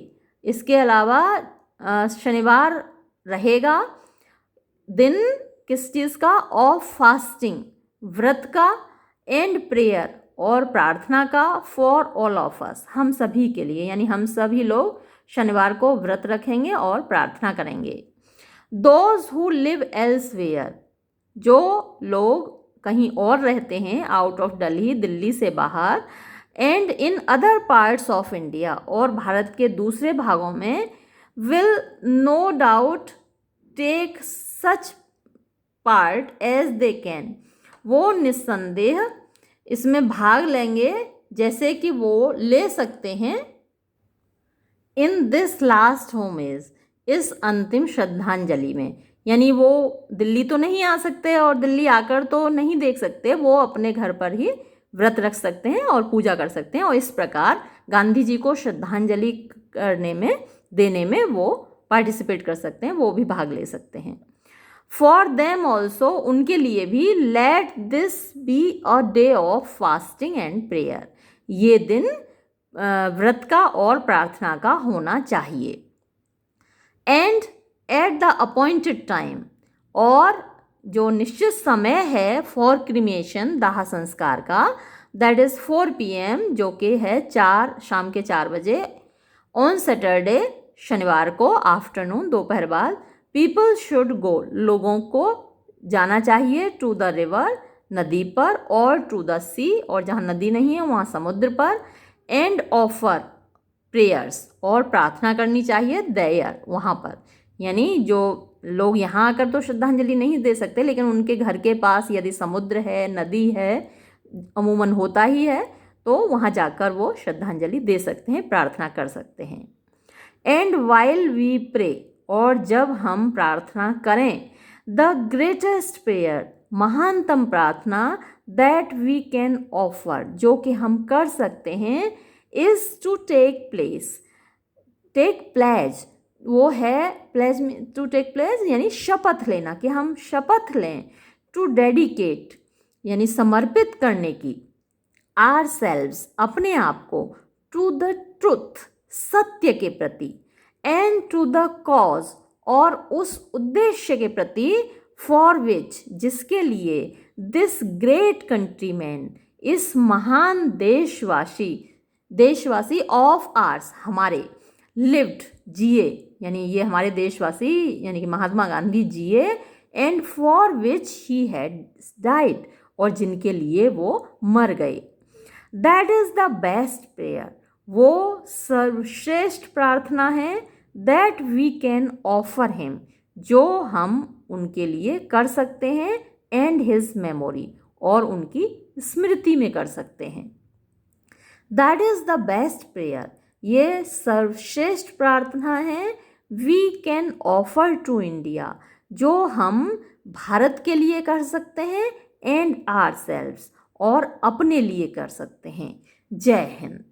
इसके अलावा शनिवार रहेगा दिन, किस चीज़ का, ऑफ फास्टिंग, व्रत का, एंड प्रेयर, और प्रार्थना का, फॉर ऑल ऑफ अस, हम सभी के लिए, यानी हम सभी लोग शनिवार को व्रत रखेंगे और प्रार्थना करेंगे। दोज हु लिव एल्सवेयर, जो लोग कहीं और रहते हैं, आउट ऑफ दिल्ली, दिल्ली से बाहर, and in other parts of India, और भारत के दूसरे भागों में, will no doubt take such part as they can, वो निस्संदेह इसमें भाग लेंगे जैसे कि वो ले सकते हैं, इन दिस लास्ट होमेज, इस अंतिम श्रद्धांजलि में, यानी वो दिल्ली तो नहीं आ सकते और दिल्ली आकर तो नहीं देख सकते, वो अपने घर पर ही व्रत रख सकते हैं और पूजा कर सकते हैं, और इस प्रकार गांधी जी को श्रद्धांजलि करने में, देने में वो पार्टिसिपेट कर सकते हैं, वो भी भाग ले सकते हैं। फॉर देम ऑल्सो, उनके लिए भी, let this be a day of fasting and prayer, ये दिन व्रत का और प्रार्थना का होना चाहिए। And at the appointed time, और जो निश्चित समय है फॉर क्रीमेशन, दाह संस्कार का, दैट इज़ 4 PM, जो कि है शाम के 4 बजे, ऑन सैटरडे, शनिवार को, आफ्टरनून, दोपहर बाद, पीपल शुड गो, लोगों को जाना चाहिए, टू द रिवर, नदी पर, और टू द सी, और जहाँ नदी नहीं है वहाँ समुद्र पर, एंड ऑफर प्रेयर्स, और प्रार्थना करनी चाहिए, देयर, वहाँ पर, यानी जो लोग यहाँ आकर तो श्रद्धांजलि नहीं दे सकते, लेकिन उनके घर के पास यदि समुद्र है, नदी है, अमूमन होता ही है, तो वहाँ जाकर वो श्रद्धांजलि दे सकते हैं, प्रार्थना कर सकते हैं। एंड वाइल वी प्रे, और जब हम प्रार्थना करें, द ग्रेटेस्ट प्रेयर, महानतम प्रार्थना, दैट वी कैन ऑफर, जो कि हम कर सकते हैं, is to take place, take pledge, वो है प्लेज, टू टेक प्लेज यानी शपथ लेना, कि हम शपथ लें, टू डेडिकेट यानी समर्पित करने की, आर सेल्व्स, अपने आप को, टू द ट्रुथ, सत्य के प्रति, एंड टू द कॉज, और उस उद्देश्य के प्रति, फॉर विच जिसके लिए दिस ग्रेट कंट्रीमैन इस महान देशवासी ऑफ आर्स हमारे लिव्ड जिए, यानी ये हमारे देशवासी यानी कि महात्मा गांधी जिए, and for which he had died और जिनके लिए वो मर गए। That is the best prayer, वो सर्वश्रेष्ठ प्रार्थना है, that we can offer him, जो हम उनके लिए कर सकते हैं, एंड हिज मेमोरी और उनकी स्मृति में कर सकते हैं। That is the best prayer, ये सर्वश्रेष्ठ प्रार्थना है, we can offer to India, जो हम भारत के लिए कर सकते हैं, एंड आर सेल्व्स और अपने लिए कर सकते हैं। जय हिंद।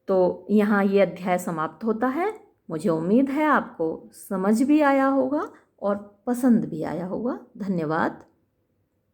तो यहाँ ये अध्याय समाप्त होता है। मुझे उम्मीद है आपको समझ भी आया होगा और पसंद भी आया होगा। धन्यवाद।